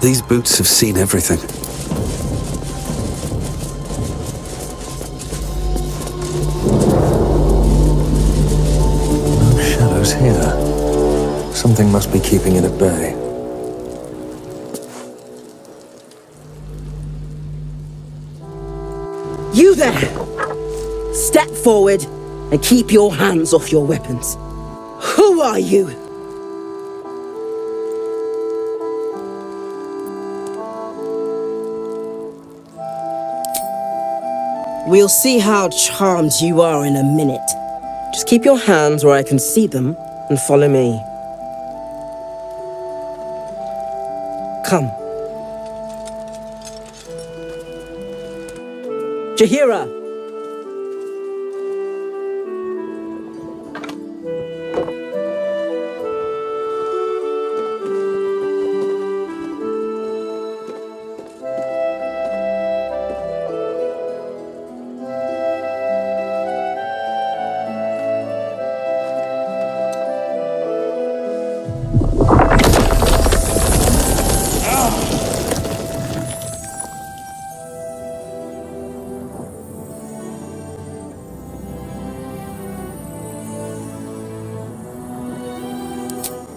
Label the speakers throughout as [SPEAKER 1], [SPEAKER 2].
[SPEAKER 1] These boots have seen everything.
[SPEAKER 2] No shadows here. Something must be keeping it at bay.
[SPEAKER 3] You there! Step forward and keep your hands off your weapons. Who are you? We'll see how charmed you are in a minute. Just keep your hands where I can see them and follow me. Come. Jaheira!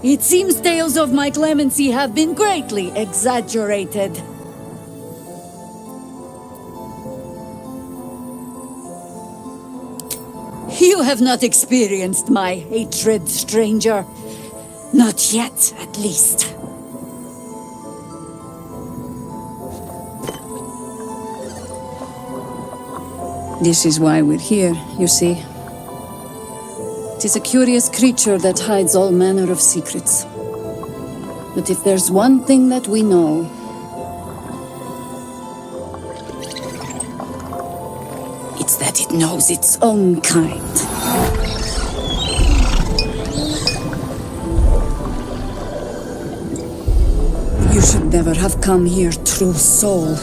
[SPEAKER 4] It seems tales of my clemency have been greatly exaggerated. You have not experienced my hatred, stranger. Not yet, at least. This is why we're here, you see. It is a curious creature that hides all manner of secrets. But if there's one thing that we know, it's that it knows its own kind. You should never have come here, true soul.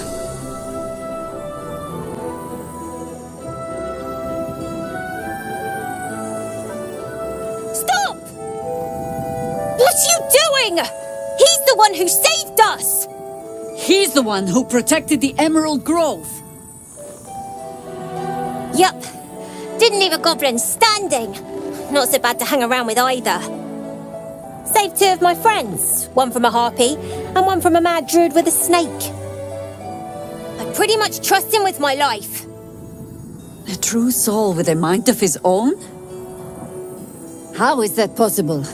[SPEAKER 5] Who saved us?
[SPEAKER 4] He's the one who protected the Emerald Grove.
[SPEAKER 5] Yup. Didn't leave a goblin standing. Not so bad to hang around with either. Saved two of my friends. One from a harpy, and one from a mad druid with a snake. I pretty much trust him with my life.
[SPEAKER 4] A true soul with a mind of his own? How is that possible?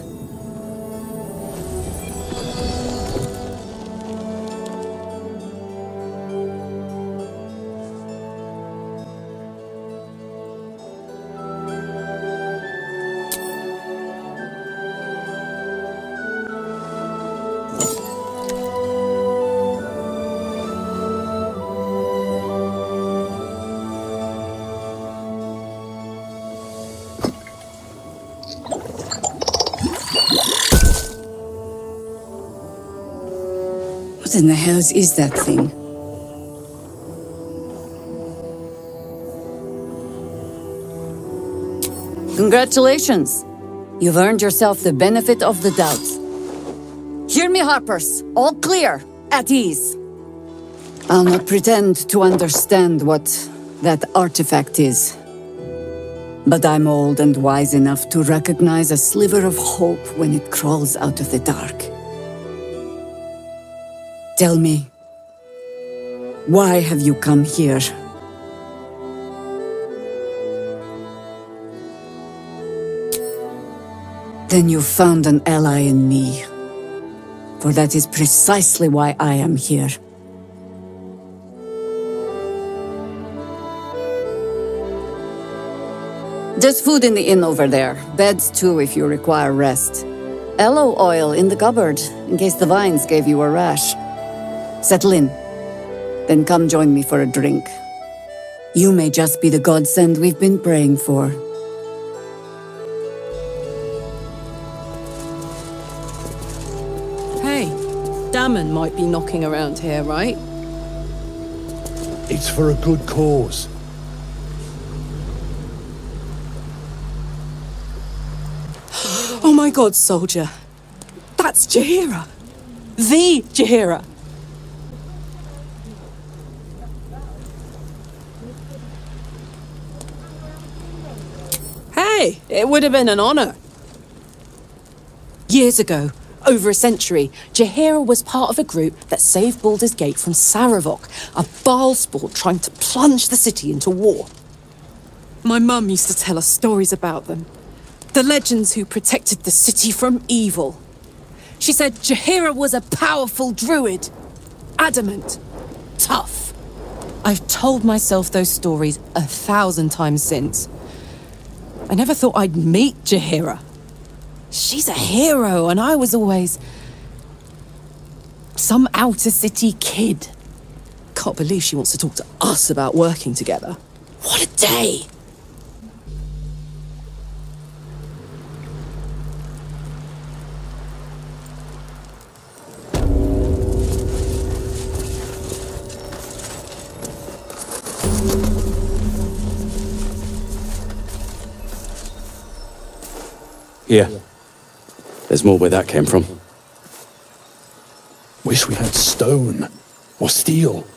[SPEAKER 4] What in the hells is that thing? Congratulations! You've earned yourself the benefit of the doubt. Hear me, Harpers. All clear. At ease. I'll not pretend to understand what that artifact is. But I'm old and wise enough to recognize a sliver of hope when it crawls out of the dark. Tell me, why have you come here? Then you found an ally in me. For that is precisely why I am here. There's food in the inn over there. Beds too if you require rest. Aloe oil in the cupboard, in case the vines gave you a rash. Settle in. Then come join me for a drink. You may just be the godsend we've been praying for.
[SPEAKER 6] Hey, Dammon might be knocking around here, right?
[SPEAKER 7] It's for a good cause.
[SPEAKER 6] Oh my god, soldier. That's Jaheira. The Jaheira. Hey, it would have been an honor.
[SPEAKER 1] Years ago, over a century, Jaheira was part of a group that saved Baldur's Gate from Saravok, a Baalsport trying to plunge the city into war. My mum used to tell us stories about them. The legends who protected the city from evil. She said Jaheira was a powerful druid. Adamant. Tough. I've told myself those stories 1,000 times since. I never thought I'd meet Jaheira. She's a hero, and I was always some outer city kid. Can't believe she wants to talk to us about working together. What a day!
[SPEAKER 7] Here. There's more where that came from.
[SPEAKER 8] Wish we had stone or steel.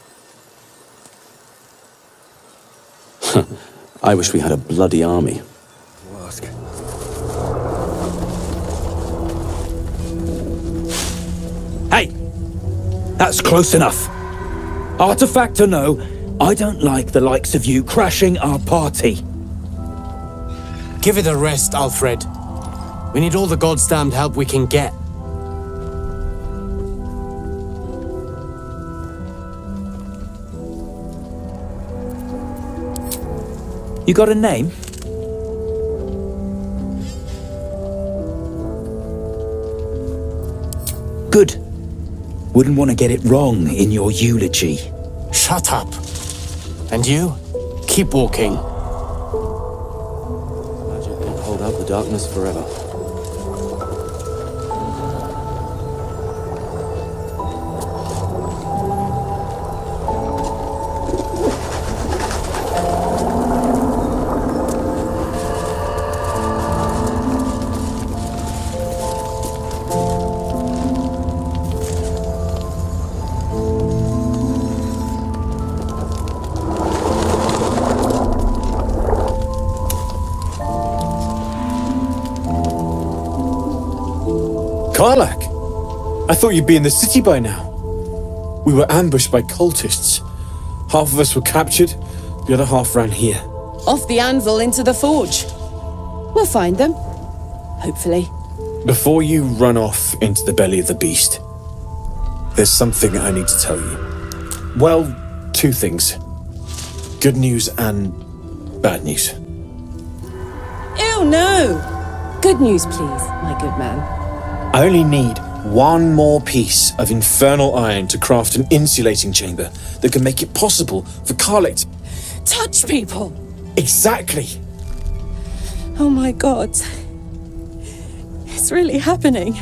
[SPEAKER 7] I wish we had a bloody army.
[SPEAKER 2] Ask.
[SPEAKER 9] Hey! That's close enough. Artifact or no, I don't like the likes of you crashing our party.
[SPEAKER 10] Give it a rest, Alfred. We need all the goddamned help we can get.
[SPEAKER 9] You got a name? Good. Wouldn't want to get it wrong in your eulogy.
[SPEAKER 10] Shut up. And you? Keep walking.
[SPEAKER 7] Magic can hold out the darkness forever.
[SPEAKER 8] Karlach! I thought you'd be in the city by now. We were ambushed by cultists. Half of us were captured, the other half ran here.
[SPEAKER 1] Off the anvil into the forge. We'll find them. Hopefully.
[SPEAKER 8] Before you run off into the belly of the beast, there's something I need to tell you. Well, two things. Good news and bad news.
[SPEAKER 1] Ew, no! Good news, please, my good man.
[SPEAKER 8] I only need one more piece of infernal iron to craft an insulating chamber that can make it possible for Karlach to...
[SPEAKER 1] Touch people!
[SPEAKER 8] Exactly!
[SPEAKER 1] Oh my god. It's really happening.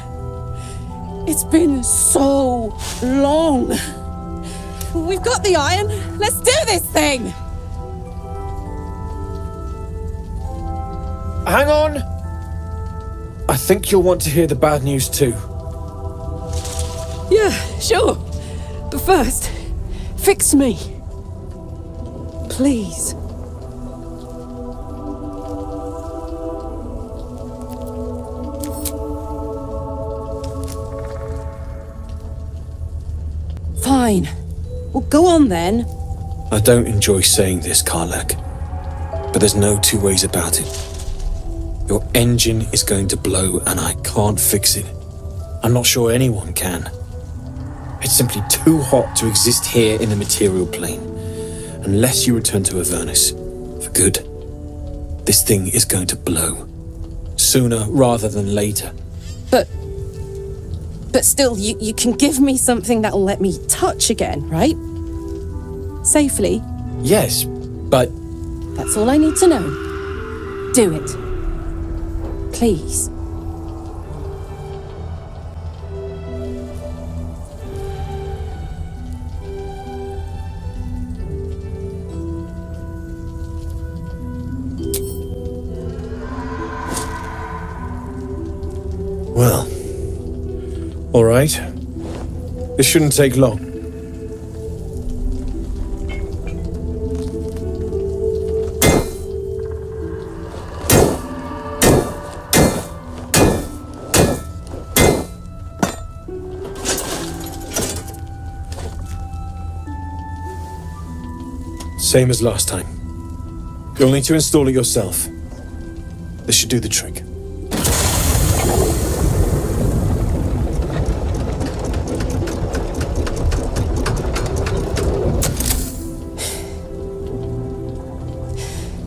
[SPEAKER 1] It's been so long. We've got the iron. Let's do this thing!
[SPEAKER 8] Hang on! I think you'll want to hear the bad news too.
[SPEAKER 1] Yeah, sure. But first, fix me. Please. Fine. Well, go on then.
[SPEAKER 8] I don't enjoy saying this, Karlach, but there's no two ways about it. Your engine is going to blow and I can't fix it. I'm not sure anyone can. It's simply too hot to exist here in the material plane. Unless you return to Avernus for good, this thing is going to blow. Sooner rather than later.
[SPEAKER 1] But still, you can give me something that'll let me touch again, right? Safely.
[SPEAKER 8] Yes, but...
[SPEAKER 1] That's all I need to know. Do it. Please.
[SPEAKER 8] Well, all right. This shouldn't take long. Same as last time. You'll need to install it yourself. This should do the trick.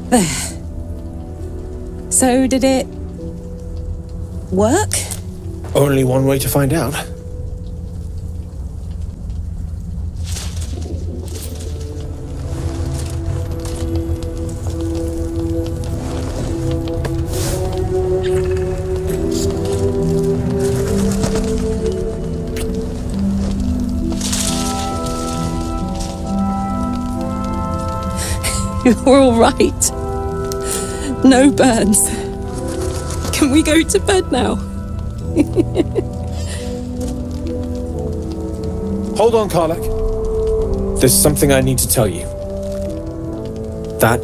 [SPEAKER 1] There. So did it work?
[SPEAKER 8] Only one way to find out.
[SPEAKER 1] You're all right. No burns. Can we go to bed now?
[SPEAKER 8] Hold on, Karlach. There's something I need to tell you. That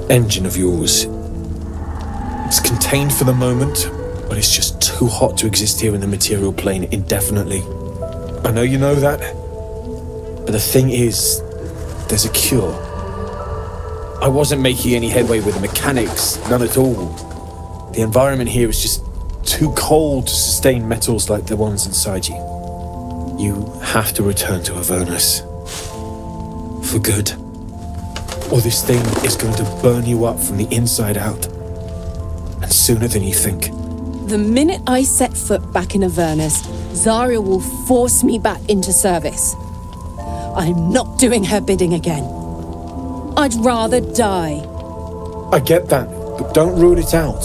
[SPEAKER 8] engine of yours, it's contained for the moment, but it's just too hot to exist here in the material plane indefinitely. I know you know that, but the thing is, there's a cure. I wasn't making any headway with the mechanics, none at all. The environment here is just too cold to sustain metals like the ones inside you. You have to return to Avernus. For good. Or this thing is going to burn you up from the inside out. And sooner than you think.
[SPEAKER 1] The minute I set foot back in Avernus, Zarya will force me back into service. I'm not doing her bidding again. I'd rather die.
[SPEAKER 8] I get that, but don't rule it out.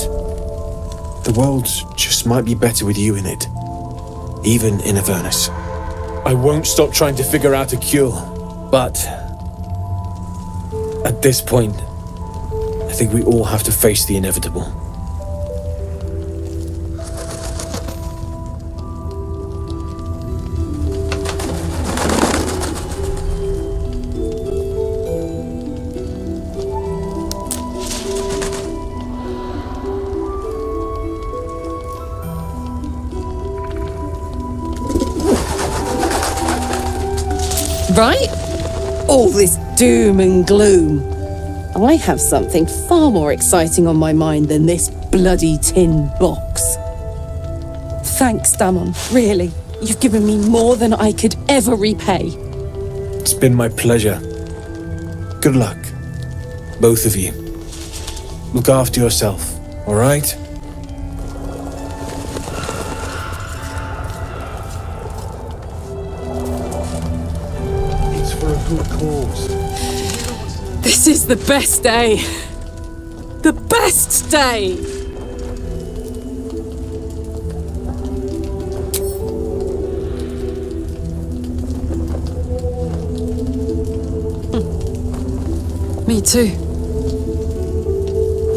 [SPEAKER 8] The world just might be better with you in it. Even in Avernus. I won't stop trying to figure out a cure, but at this point, I think we all have to face the inevitable.
[SPEAKER 1] Right? All this doom and gloom. I have something far more exciting on my mind than this bloody tin box. Thanks, Dammon, really. You've given me more than I could ever repay.
[SPEAKER 8] It's been my pleasure. Good luck, both of you. Look after yourself, all right?
[SPEAKER 1] This is the best day. The best day! Me too.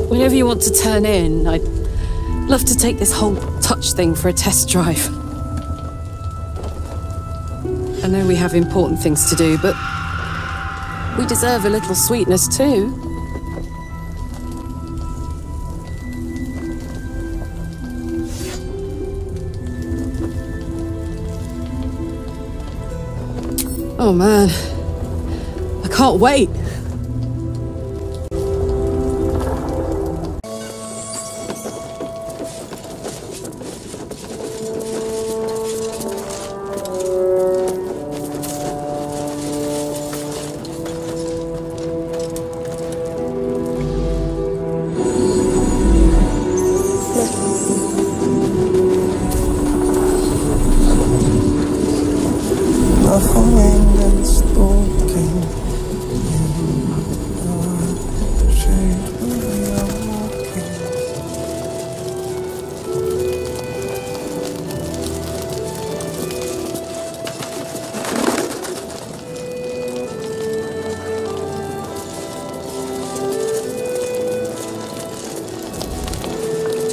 [SPEAKER 1] Whenever you want to turn in, I'd love to take this whole touch thing for a test drive. I know we have important things to do, but we deserve a little sweetness too. Oh man, I can't wait.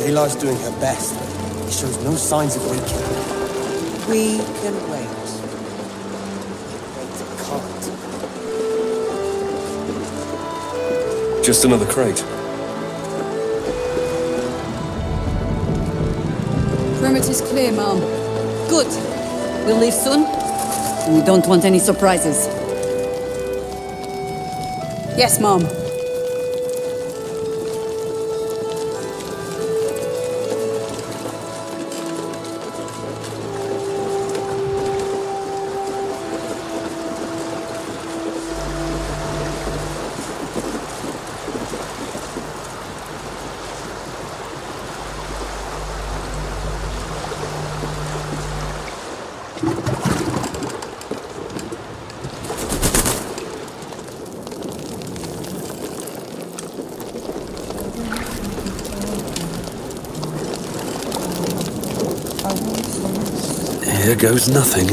[SPEAKER 11] Jaila's doing her best. He shows no signs of weakening. We can wait. Wait, can't.
[SPEAKER 2] Just another crate.
[SPEAKER 4] Perimeter's clear, Mom. Good. We'll leave soon. We don't want any surprises.
[SPEAKER 6] Yes, Mom.
[SPEAKER 2] Here goes nothing.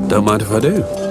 [SPEAKER 2] Don't mind if I do.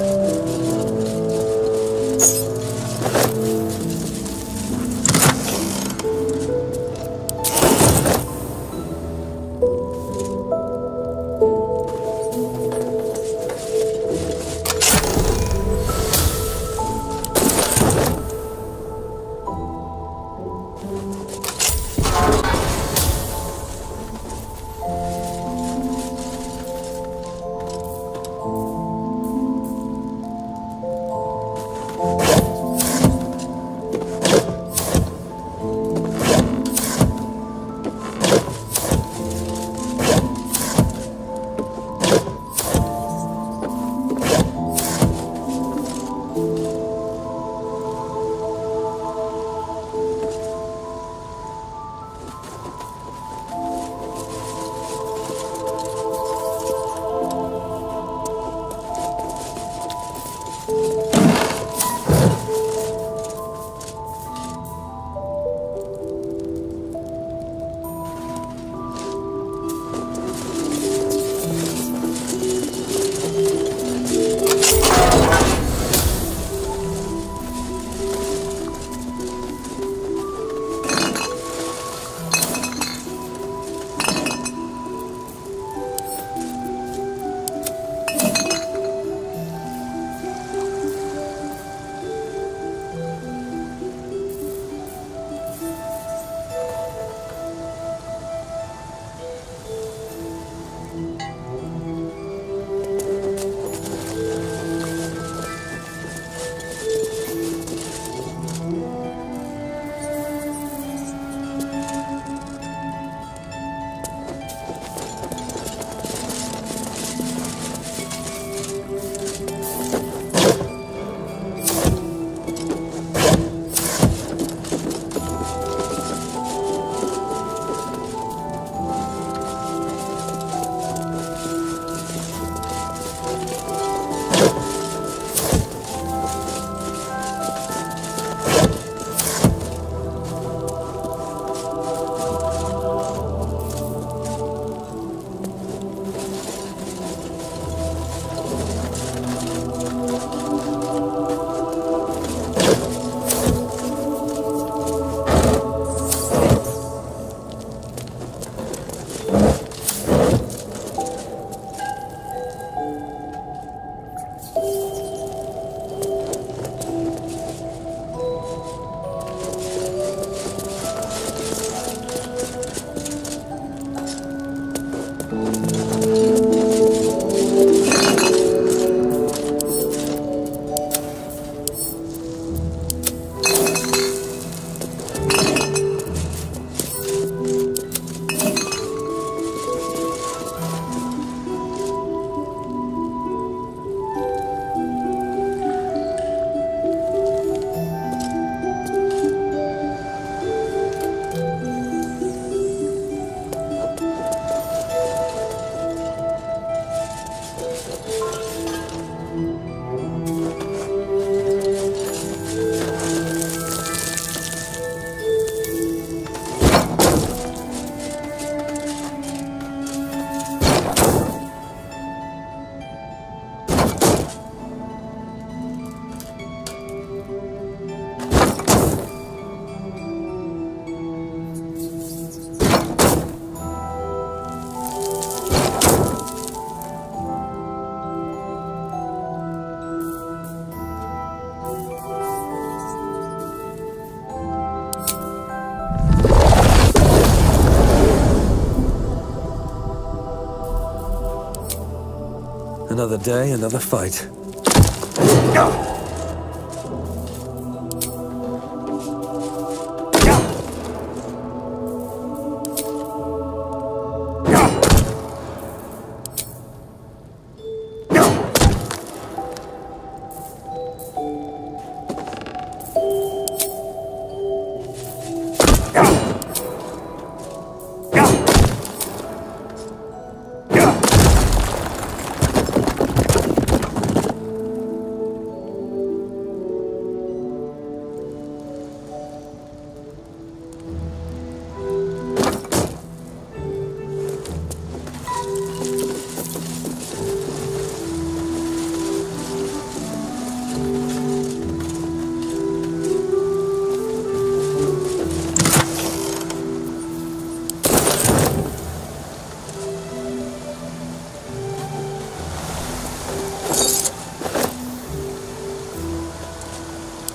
[SPEAKER 2] Another day, another fight.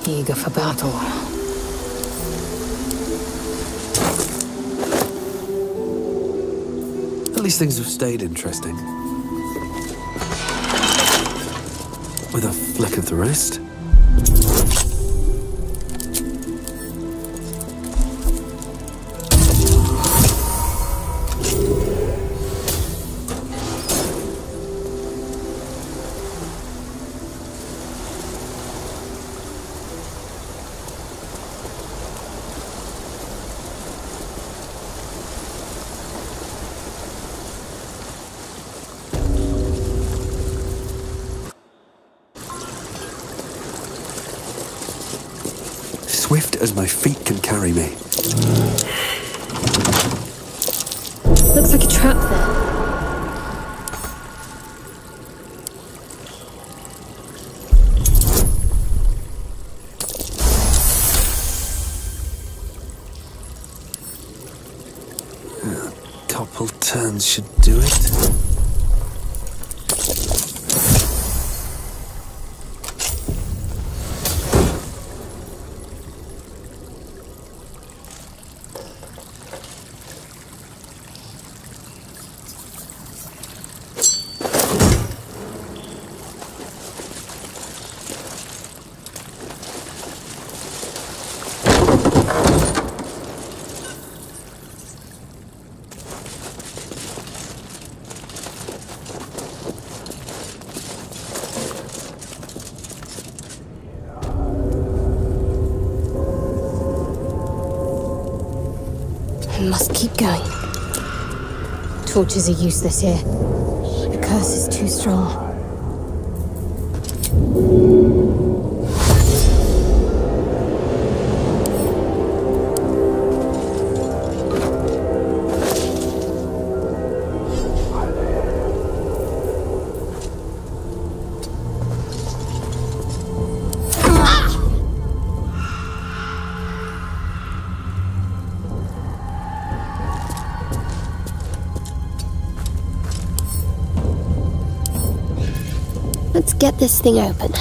[SPEAKER 4] Eager for battle.
[SPEAKER 2] At least things have stayed interesting. With a flick of the wrist. Swift as my feet can carry me.
[SPEAKER 12] Looks like a trap there.
[SPEAKER 2] A couple turns should do it.
[SPEAKER 12] Must keep going. Torches are useless here. The curse is too strong. Let's get this thing open.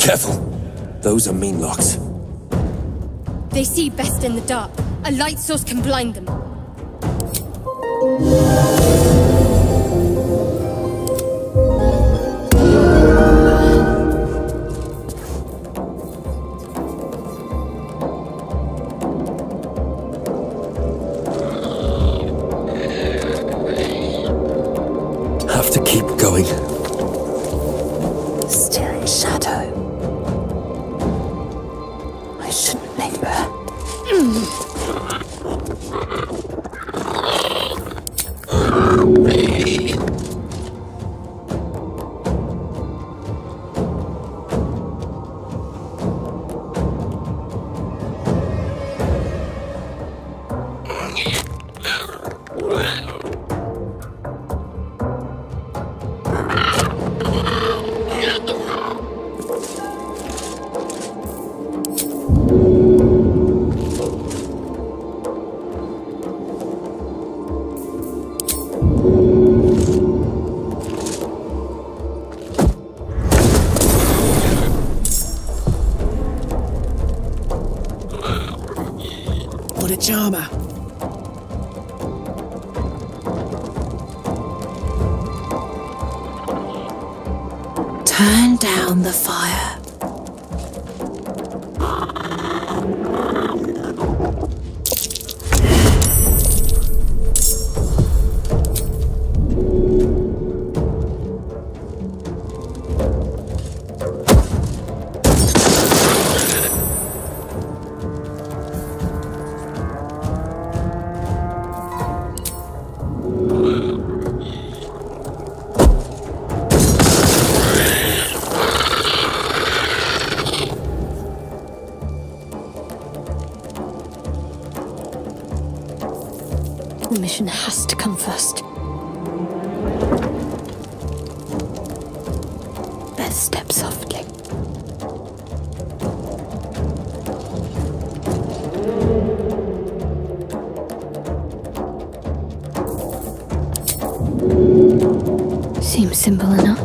[SPEAKER 2] Careful. Those are mean locks.
[SPEAKER 12] They see best in the dark. A light source can blind them.
[SPEAKER 2] Have to keep going.
[SPEAKER 4] Still in shadow. I shouldn't linger.
[SPEAKER 1] What a charmer. Turn down the fire.
[SPEAKER 12] The mission has to come first. Let's step softly. Seems simple enough.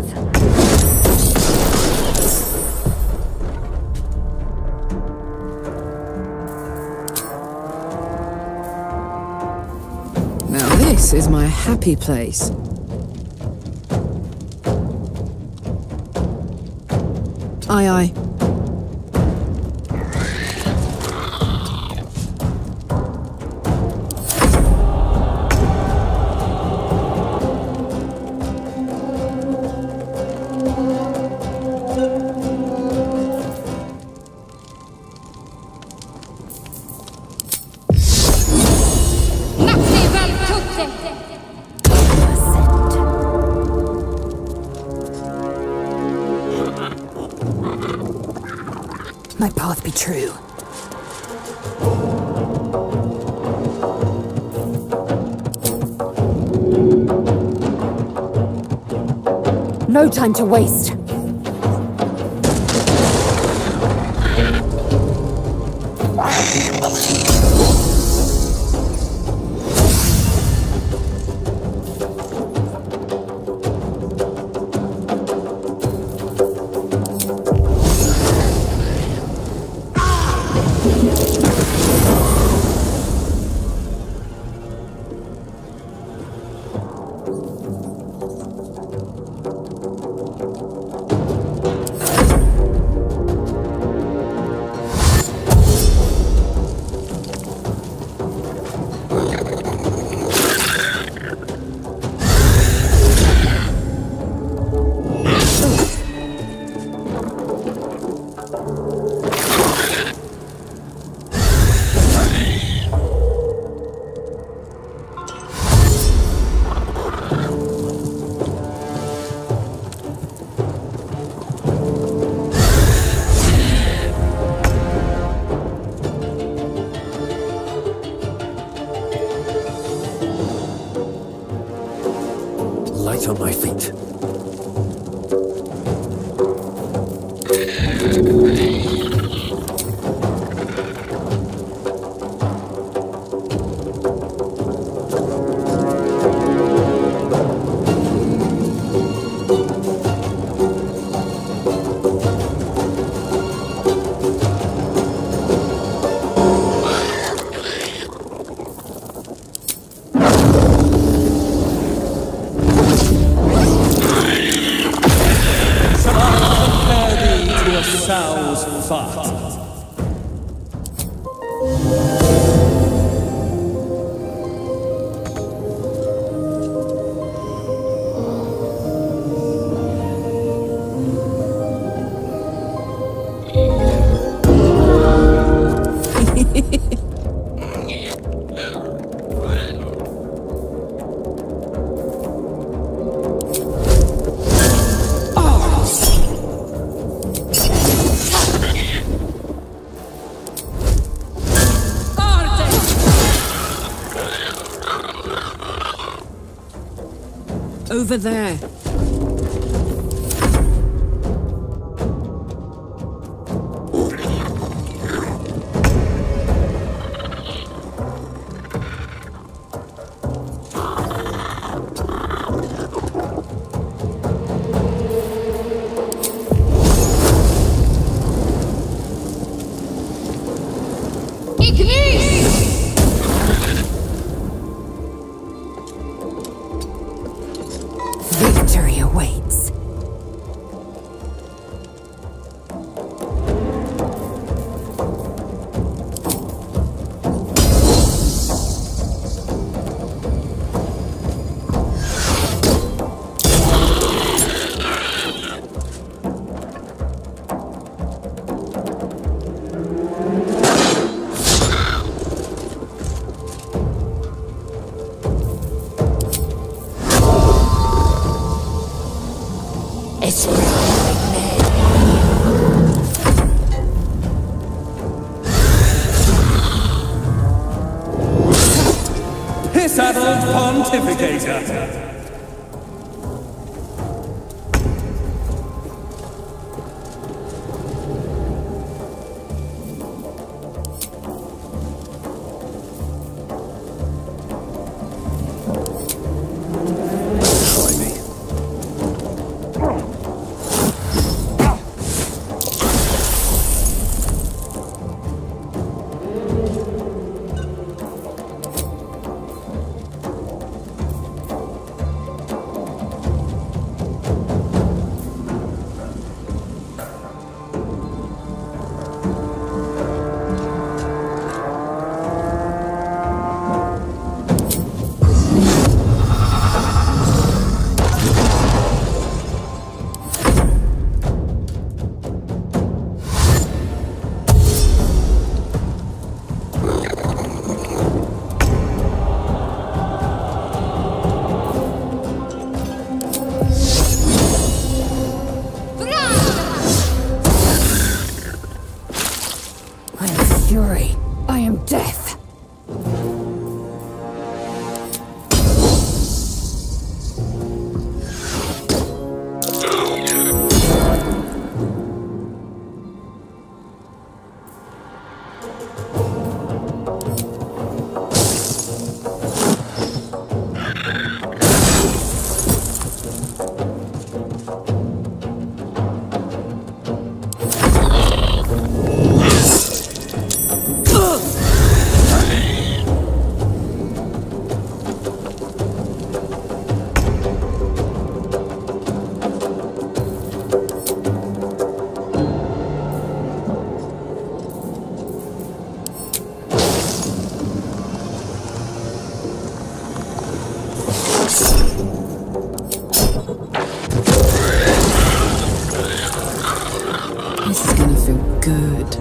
[SPEAKER 1] Now this is my happy place. Aye, aye.
[SPEAKER 4] My path be true. No time to waste.
[SPEAKER 2] Light on my feet.
[SPEAKER 13] sow's fat.
[SPEAKER 1] Over there.
[SPEAKER 4] Victory awaits.
[SPEAKER 13] Piss-addled pontificator.
[SPEAKER 4] Fury. I am death.
[SPEAKER 1] This is gonna feel good.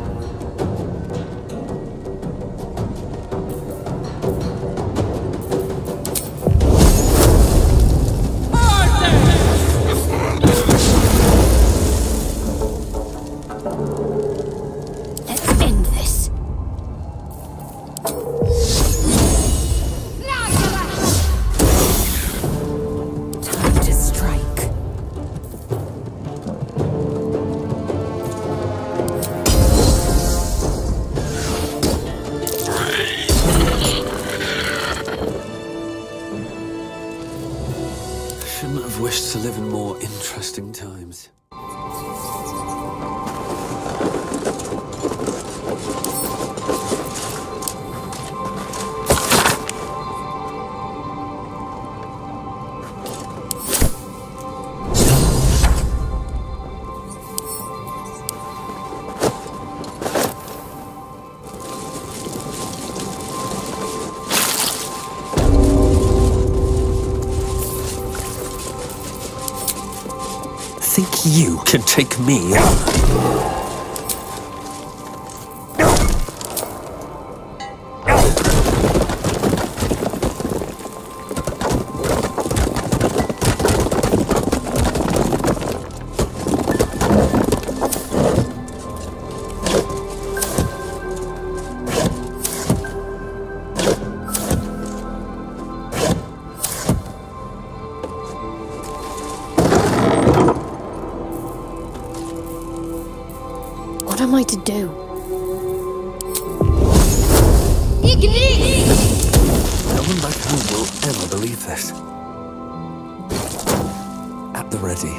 [SPEAKER 12] Let's end this.
[SPEAKER 4] Time to strike.
[SPEAKER 2] Shouldn't have wished to live in more interesting times. You can take me on.
[SPEAKER 12] What am I to do?
[SPEAKER 2] No one like you will ever believe this. At the ready.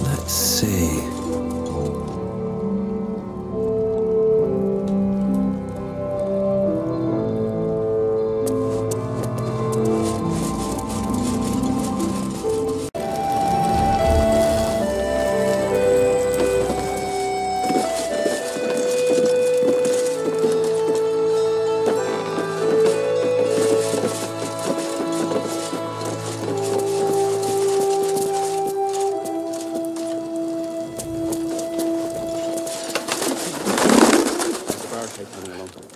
[SPEAKER 2] Let's see.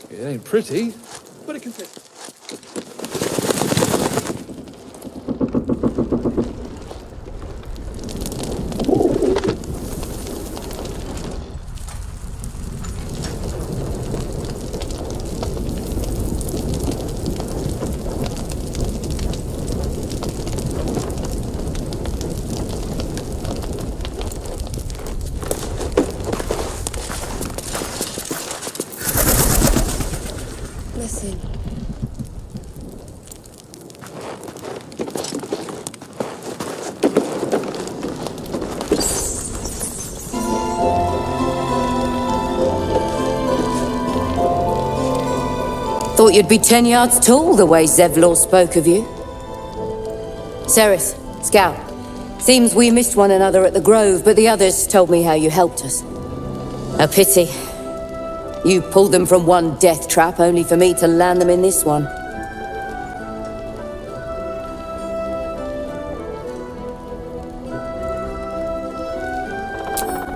[SPEAKER 14] It ain't pretty, but it can fit.
[SPEAKER 12] Listen.
[SPEAKER 4] Thought you'd be 10 yards tall the way Zevlor spoke of you. Ceres, Scout. Seems we missed one another at the Grove, but the others told me how you helped us. A pity. You pulled them from one death trap, only for me to land them in this one.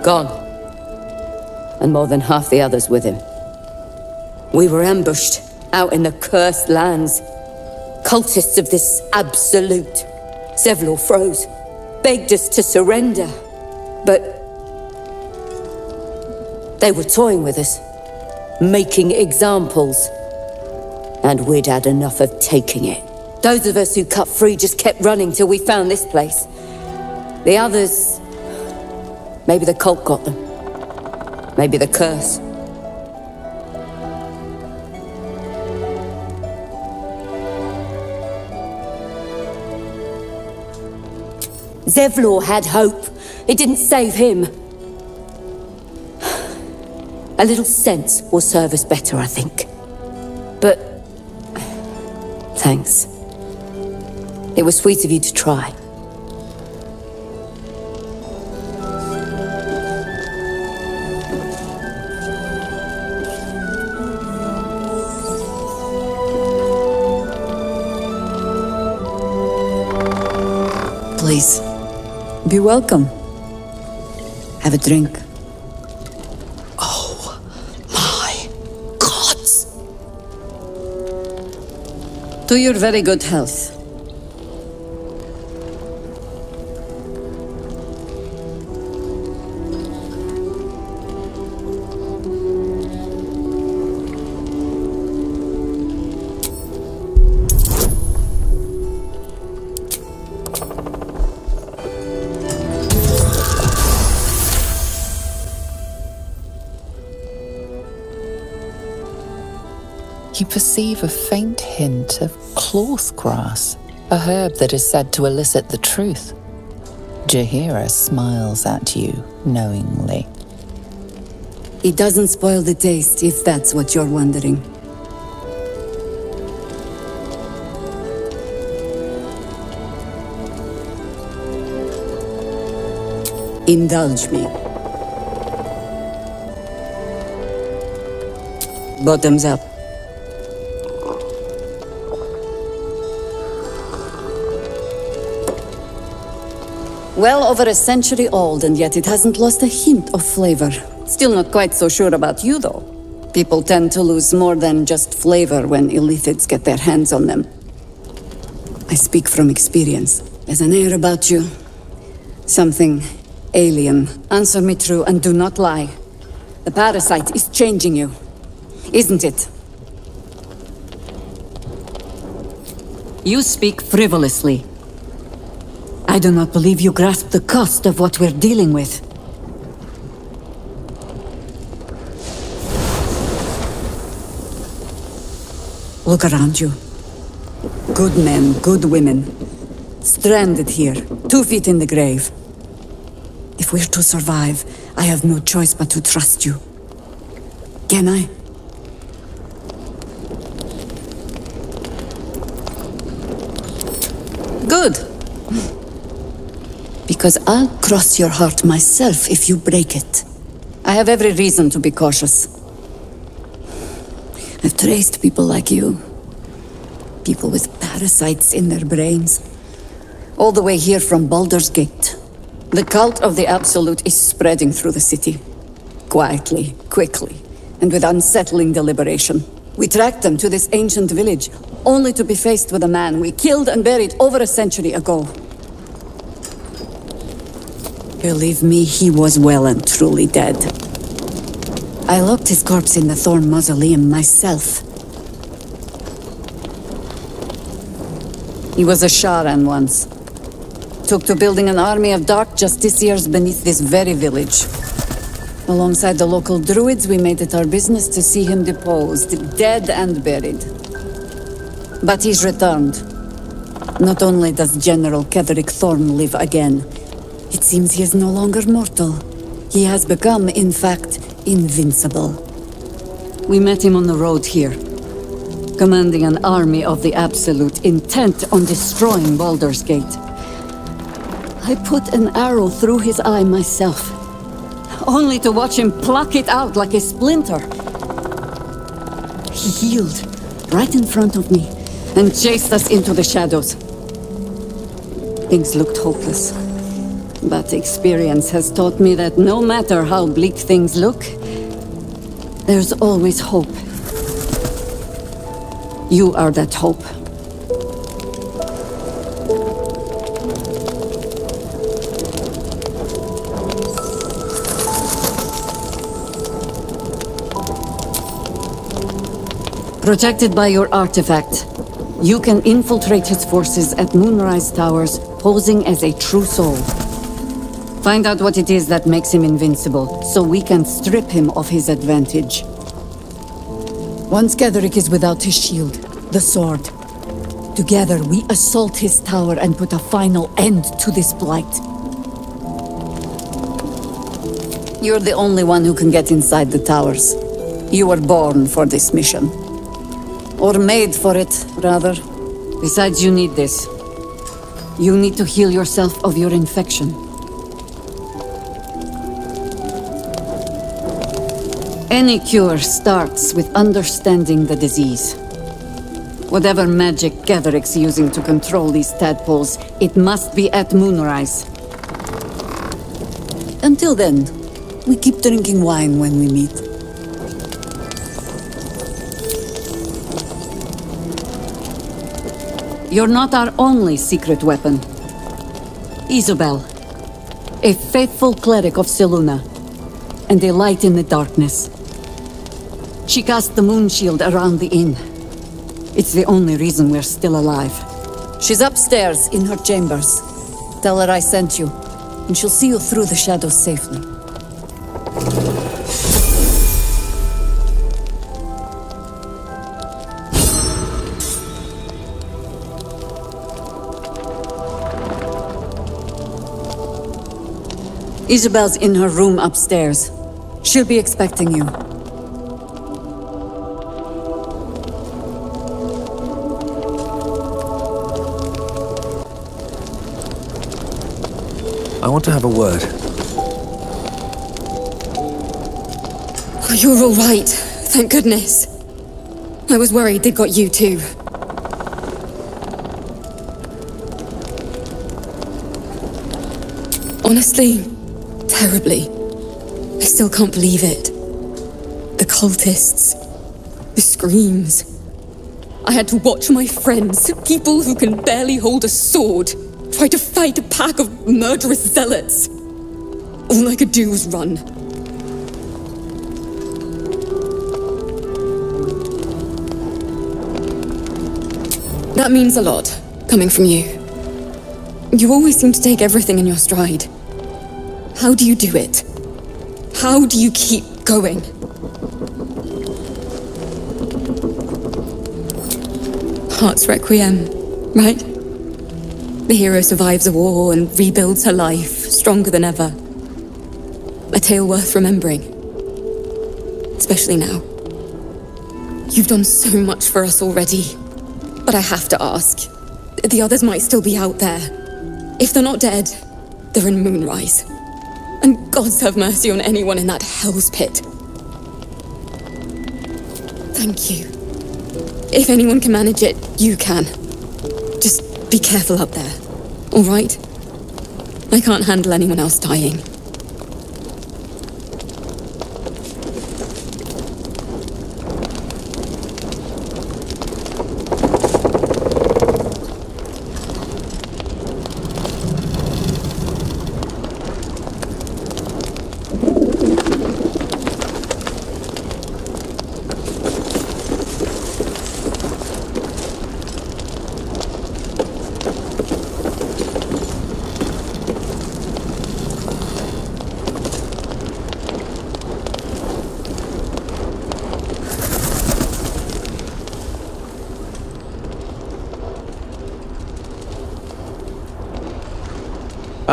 [SPEAKER 4] Gone. And more than half the others with him. We were ambushed, out in the cursed lands. Cultists of this absolute. Zevlor froze, begged us to surrender. But they were toying with us. Making examples. And we'd had enough of taking it. Those of us who cut free just kept running till we found this place. The others... maybe the cult got them. Maybe the curse. Zevlor had hope. It didn't save him. A little sense will serve us better, I think. But... thanks. It was sweet of you to try. Please, be welcome. Have a drink. To your very good health.
[SPEAKER 15] You perceive a faint hint of cloth grass, a herb that is said to elicit the truth. Jaheira smiles at you knowingly.
[SPEAKER 4] It doesn't spoil the taste, if that's what you're wondering. Indulge me. Bottoms up. Well over a century old, and yet it hasn't lost a hint of flavor. Still not quite so sure about you, though. People tend to lose more than just flavor when illithids get their hands on them. I speak from experience. There's an air about you. Something alien. Answer me true and do not lie. The parasite is changing you, isn't it? You speak frivolously. I do not believe you grasp the cost of what we're dealing with. Look around you. Good men, good women. Stranded here, 2 feet in the grave. If we're to survive, I have no choice but to trust you. Can I? Good. Because I'll cross your heart myself if you break it. I have every reason to be cautious. I've traced people like you. People with parasites in their brains. All the way here from Baldur's Gate. The cult of the Absolute is spreading through the city. Quietly, quickly, and with unsettling deliberation. We tracked them to this ancient village, only to be faced with a man we killed and buried over a century ago. Believe me, he was well and truly dead. I locked his corpse in the Thorn Mausoleum myself. He was a Sharan once. Took to building an army of dark justiciars beneath this very village. Alongside the local druids, we made it our business to see him deposed, dead and buried. But he's returned. Not only does General Ketheric Thorn live again, it seems he is no longer mortal. He has become, in fact, invincible. We met him on the road here, commanding an army of the Absolute, intent on destroying Baldur's Gate. I put an arrow through his eye myself, only to watch him pluck it out like a splinter. He healed, right in front of me, and chased us into the shadows. Things looked hopeless, but experience has taught me that no matter how bleak things look, there's always hope. You are that hope. Protected by your artifact, you can infiltrate his forces at Moonrise Towers, posing as a true soul. Find out what it is that makes him invincible, so we can strip him of his advantage. Once Ketheric is without his shield, the sword, together we assault his tower and put a final end to this blight. You're the only one who can get inside the towers. You were born for this mission. Or made for it, rather. Besides, you need this. You need to heal yourself of your infection. Any cure starts with understanding the disease. Whatever magic Ketheric's using to control these tadpoles, it must be at Moonrise. Until then, we keep drinking wine when we meet. You're not our only secret weapon. Isobel, a faithful cleric of Selûne, and a light in the darkness. She cast the moon shield around the inn. It's the only reason we're still alive. She's upstairs in her chambers. Tell her I sent you, and she'll see you through the shadows safely. Isobel's in her room upstairs. She'll be expecting you.
[SPEAKER 2] I want to have a word.
[SPEAKER 12] Oh, you're all right. Thank goodness. I was worried they'd got you too.
[SPEAKER 16] Honestly, terribly. I still can't believe it. The cultists, the screams. I had to watch my friends, people who can barely hold a sword, try to fight a pack of murderous zealots. All I could do was run. That means a lot, coming from you. You always seem to take everything in your stride. How do you do it? How do you keep going? Heart's Requiem, right? The hero survives a war and rebuilds her life, stronger than ever. A tale worth remembering. Especially now. You've done so much for us already. But I have to ask. The others might still be out there. If they're not dead, they're in Moonrise. And gods have mercy on anyone in that hell's pit. Thank you. If anyone can manage it, you can. Just be careful out there, all right? I can't handle anyone else dying.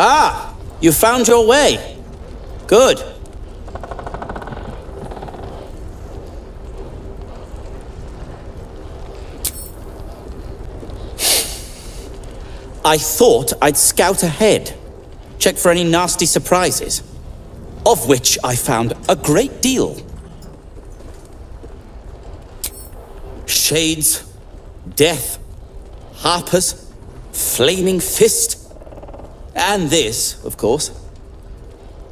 [SPEAKER 17] Ah, you found your way. Good. I thought I'd scout ahead, check for any nasty surprises, of which I found a great deal. Shades, death, harpers, flaming fist, and this, of course,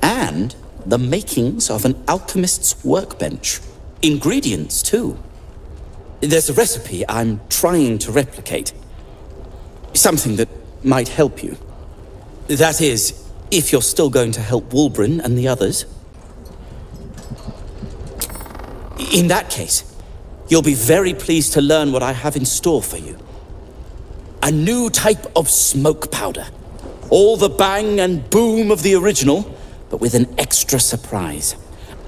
[SPEAKER 17] and the makings of an alchemist's workbench. Ingredients, too. There's a recipe I'm trying to replicate. Something that might help you. That is, if you're still going to help Wulbren and the others. In that case, you'll be very pleased to learn what I have in store for you. A new type of smoke powder. All the bang and boom of the original, but with an extra surprise.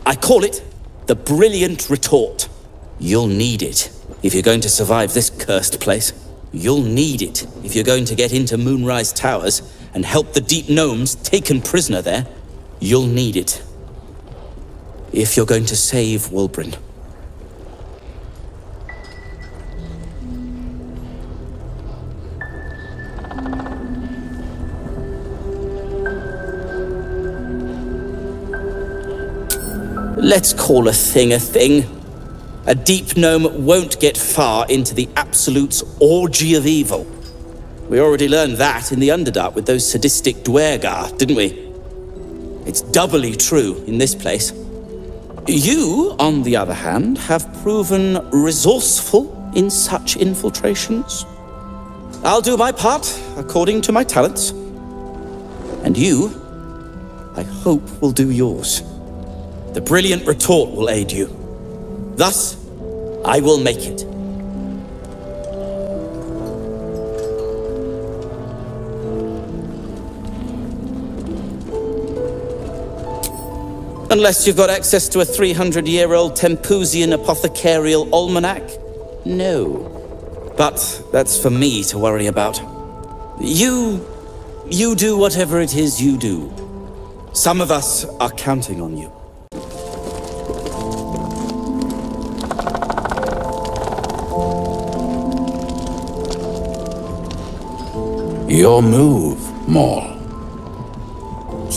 [SPEAKER 17] I call it the Brilliant Retort. You'll need it if you're going to survive this cursed place. You'll need it if you're going to get into Moonrise Towers and help the Deep Gnomes taken prisoner there. You'll need it if you're going to save Wulbren. Let's call a thing a thing. A deep gnome won't get far into the Absolute's orgy of evil. We already learned that in the Underdark with those sadistic Dwergar, didn't we? It's doubly true in this place. You, on the other hand, have proven resourceful in such infiltrations. I'll do my part according to my talents. And you, I hope, will do yours. The Brilliant Retort will aid you. Thus, I will make it. Unless you've got access to a 300-year-old Tempusian apothecarial almanac? No. But that's for me to worry about. You do whatever it is you do. Some of us are counting on you.
[SPEAKER 18] Your move, Maul.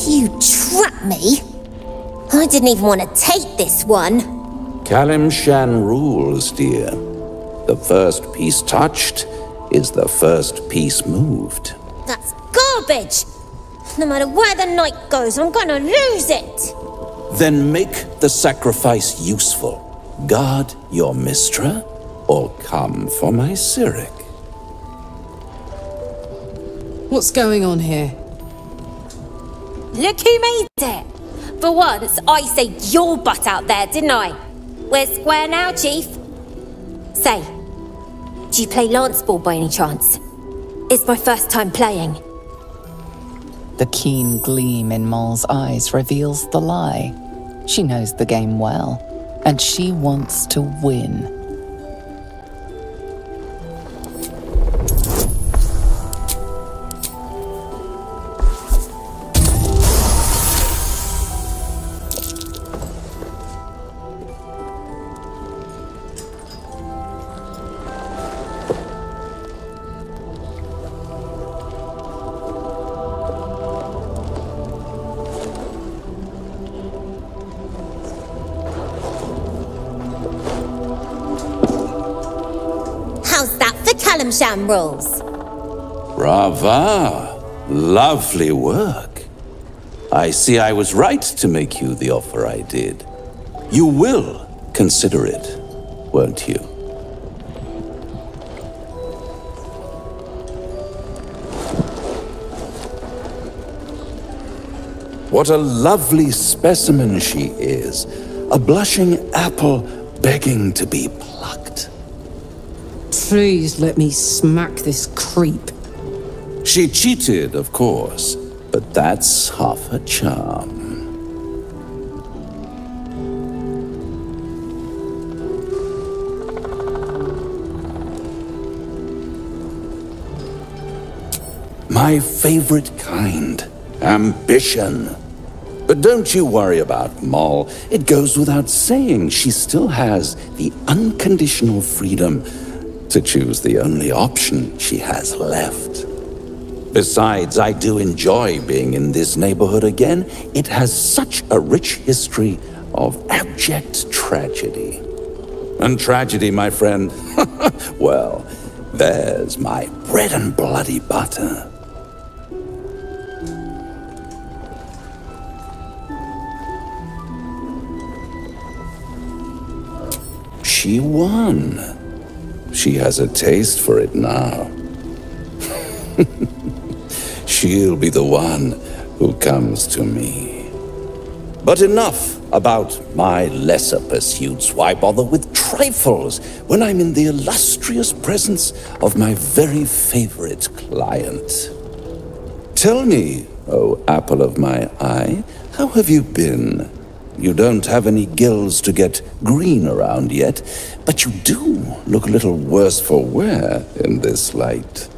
[SPEAKER 5] You trapped me? I didn't even want to take this one.
[SPEAKER 18] Kalimshan rules, dear. The first piece touched is the first piece moved.
[SPEAKER 5] That's garbage! No matter where the night goes, I'm gonna lose it!
[SPEAKER 18] Then make the sacrifice useful. Guard your Mistra, or come for my Cyric.
[SPEAKER 6] What's going on here?
[SPEAKER 5] Look who made it! For once, I saved your butt out there, didn't I? We're square now, Chief. Say, do you play lance ball by any chance? It's my first time playing.
[SPEAKER 15] The keen gleam in Moll's eyes reveals the lie. She knows the game well, and she wants to win.
[SPEAKER 5] Sham rules.
[SPEAKER 18] Brava! Lovely work. I see I was right to make you the offer I did. You will consider it, won't you? What a lovely specimen she is. A blushing apple begging to be plucked.
[SPEAKER 1] Please let me smack this creep.
[SPEAKER 18] She cheated, of course, but that's half her charm. My favorite kind, ambition. But don't you worry about Moll. It goes without saying she still has the unconditional freedom to choose the only option she has left. Besides, I do enjoy being in this neighborhood again. It has such a rich history of abject tragedy. And tragedy, my friend, well, there's my bread and bloody butter. She won. She has a taste for it now. She'll be the one who comes to me. But enough about my lesser pursuits. Why bother with trifles when I'm in the illustrious presence of my very favorite client? Tell me, oh apple of my eye, how have you been? You don't have any gills to get green around yet, but you do look a little worse for wear in this light.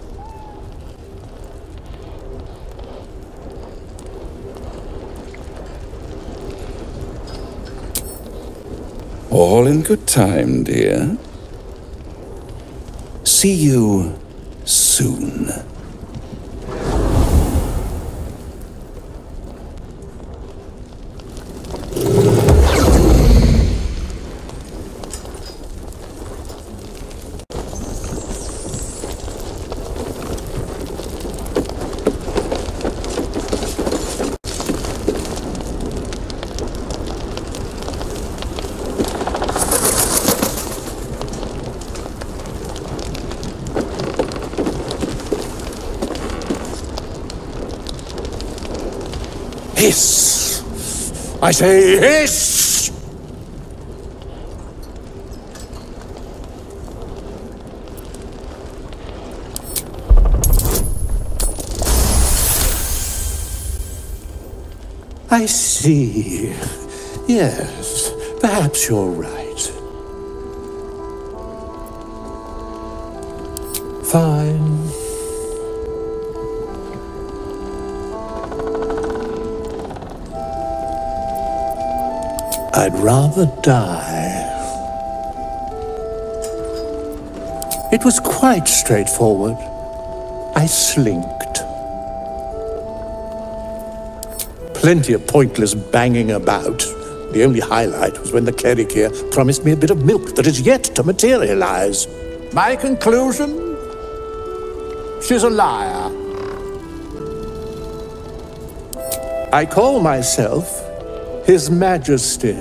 [SPEAKER 18] All in good time, dear. See you soon.
[SPEAKER 9] Hiss! I say hiss! I see. Yes, perhaps you're right. Fine. I'd rather die. It was quite straightforward. I slinked. Plenty of pointless banging about. The only highlight was when the cleric here promised me a bit of milk that is yet to materialize. My conclusion? She's a liar. I call myself His Majesty.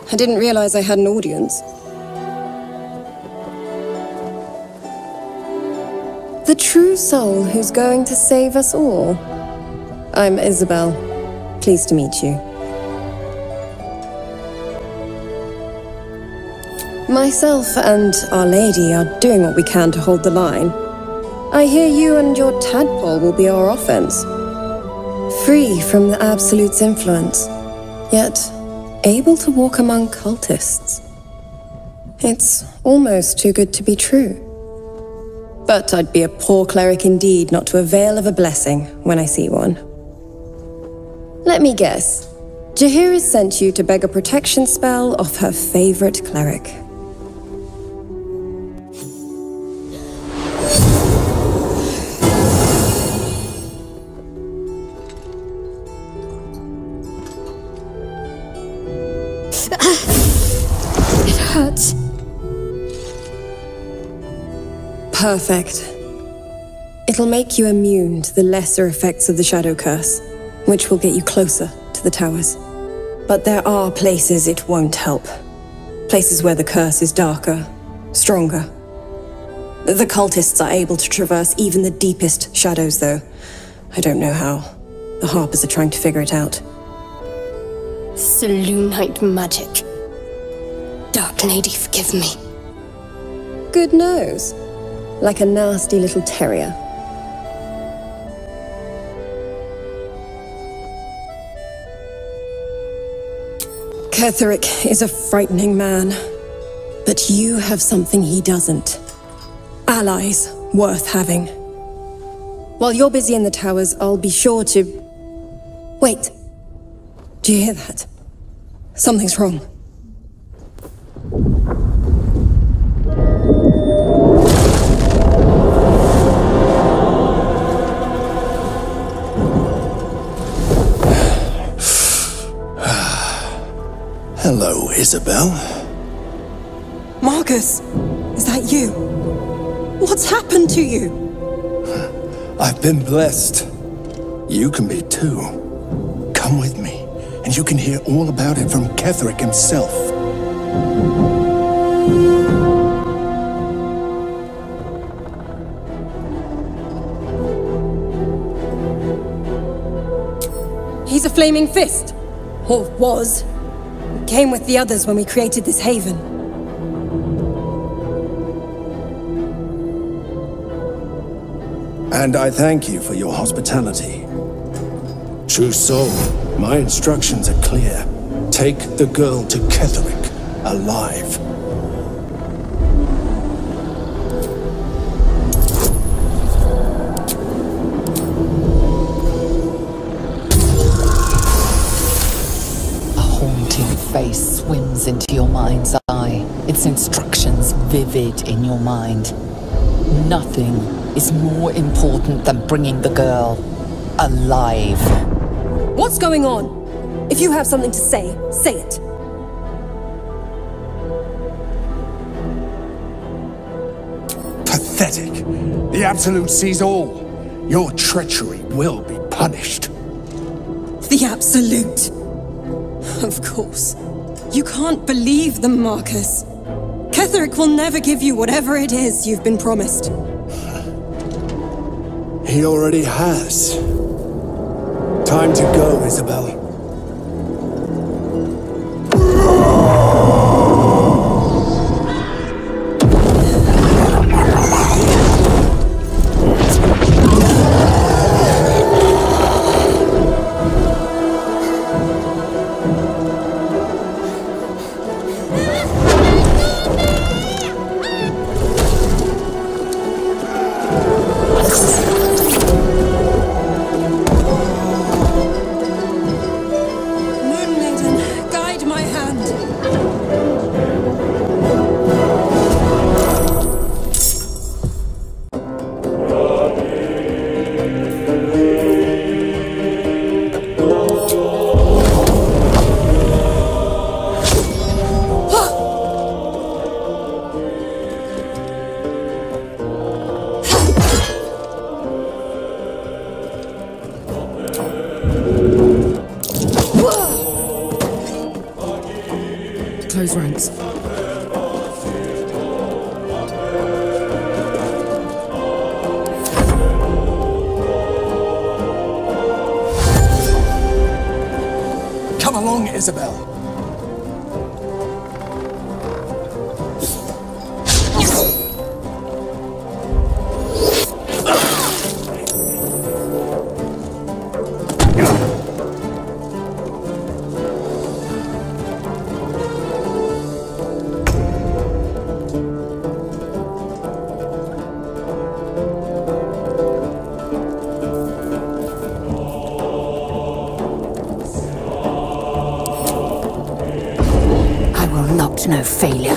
[SPEAKER 19] I didn't realize I had an audience. The true soul who's going to save us all. I'm Isobel. Pleased to meet you. Myself and Our Lady are doing what we can to hold the line. I hear you and your tadpole will be our offense. Free from the Absolute's influence, yet able to walk among cultists. It's almost too good to be true. But I'd be a poor cleric indeed not to avail of a blessing when I see one. Let me guess. Jaheira sent you to beg a protection spell off her favorite cleric. It hurts. Perfect. It'll make you immune to the lesser effects of the Shadow Curse, which will get you closer to the towers. But there are places it won't help. Places where the curse is darker, stronger. The cultists are able to traverse even the deepest shadows, though. I don't know how. The Harpers are trying to figure it out.
[SPEAKER 12] Selûnite magic. Dark Lady, forgive me.
[SPEAKER 19] Good nose. Like a nasty little terrier. Ketherick is a frightening man, but you have something he doesn't. Allies worth having. While you're busy in the towers, I'll be sure to... Wait. Do you hear that? Something's wrong.
[SPEAKER 20] Hello, Isobel.
[SPEAKER 19] Marcus, is that you? What's happened to you?
[SPEAKER 20] I've been blessed. You can be too. Come with me, and you can hear all about it from Ketherick himself.
[SPEAKER 19] He's a flaming fist. Or was. Came with the others when we created this haven.
[SPEAKER 20] And I thank you for your hospitality. True soul, my instructions are clear. Take the girl to Ketherick, alive.
[SPEAKER 15] those instructions vivid in your mind. Nothing is more important than bringing the girl alive.
[SPEAKER 19] What's going on? If you have something to say it.
[SPEAKER 20] Pathetic. The Absolute sees all. Your treachery will be punished.
[SPEAKER 19] The Absolute. Of course. You can't believe them, Marcus. Ketherick will never give you whatever it is you've been promised.
[SPEAKER 20] He already has. Time to go, Isobel.
[SPEAKER 1] Close ranks.
[SPEAKER 20] Come along, Isobel.
[SPEAKER 4] No failure.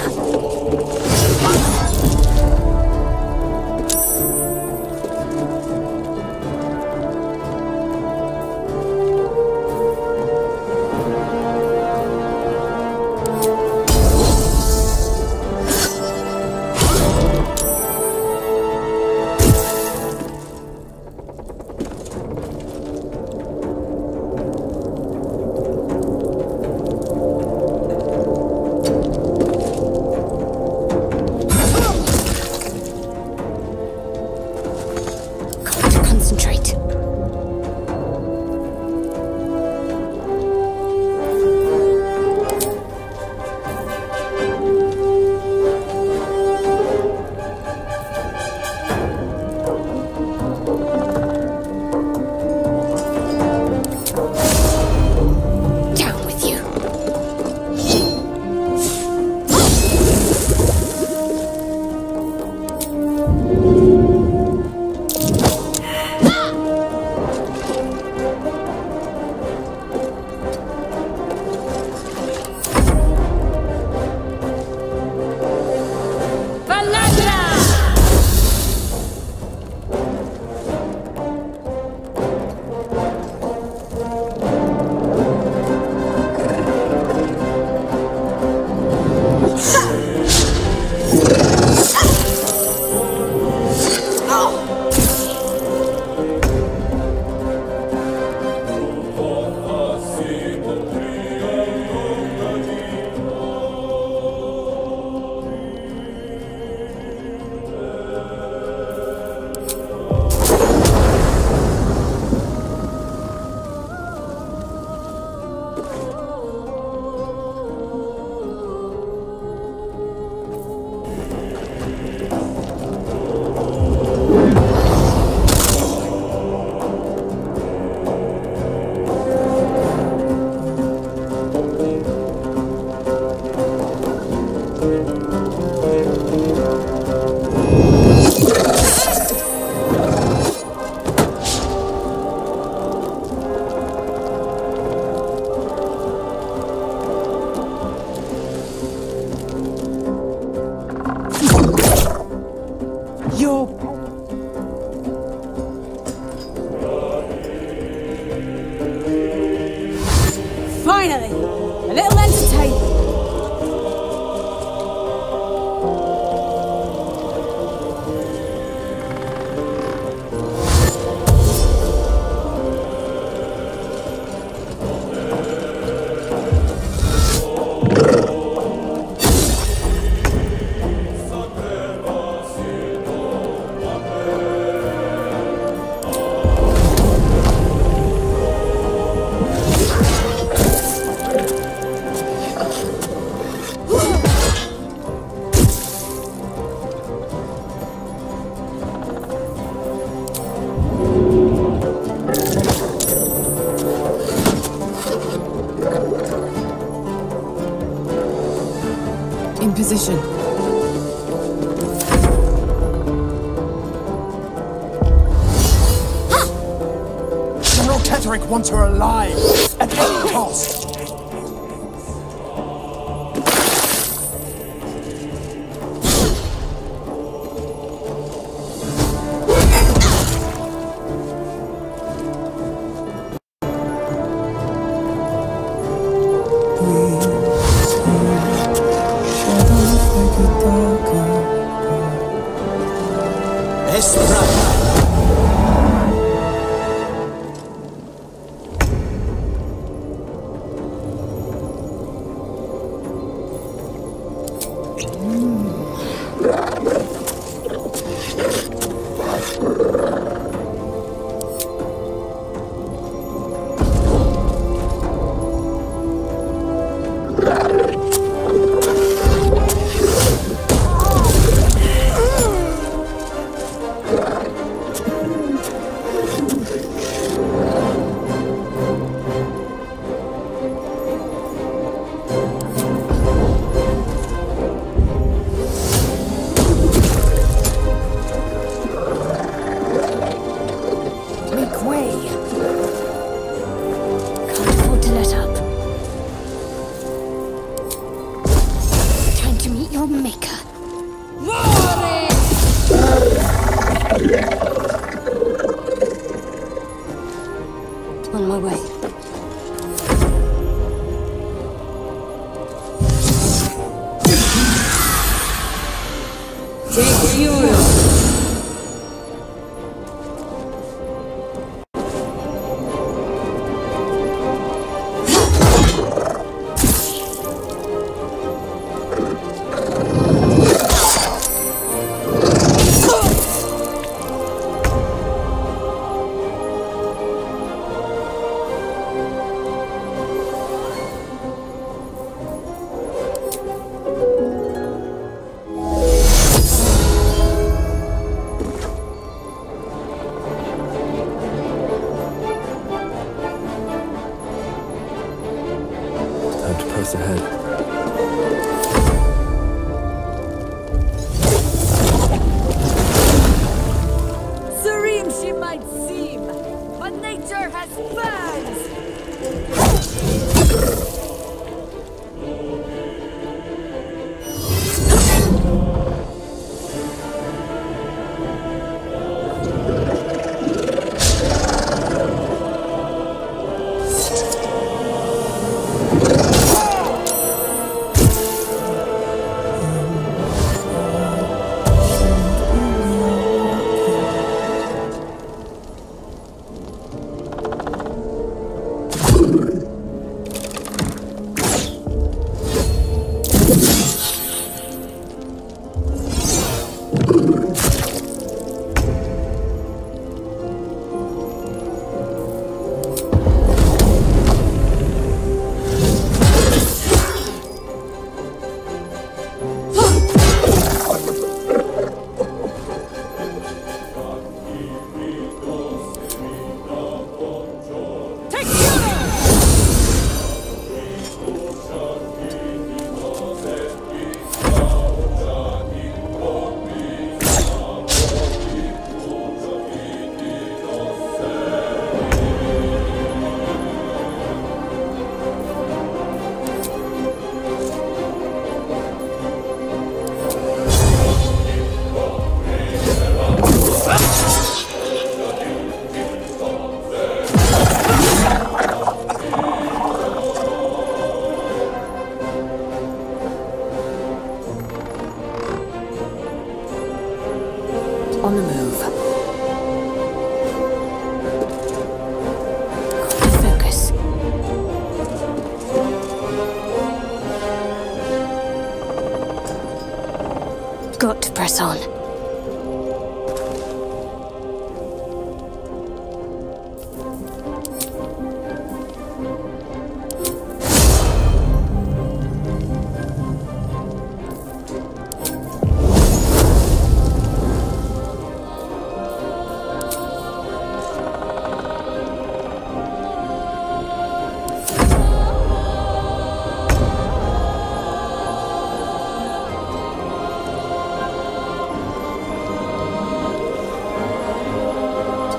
[SPEAKER 1] position.
[SPEAKER 11] General Ketterick wants her alive, at any cost.
[SPEAKER 1] On the move.
[SPEAKER 12] Focus. Got to press on.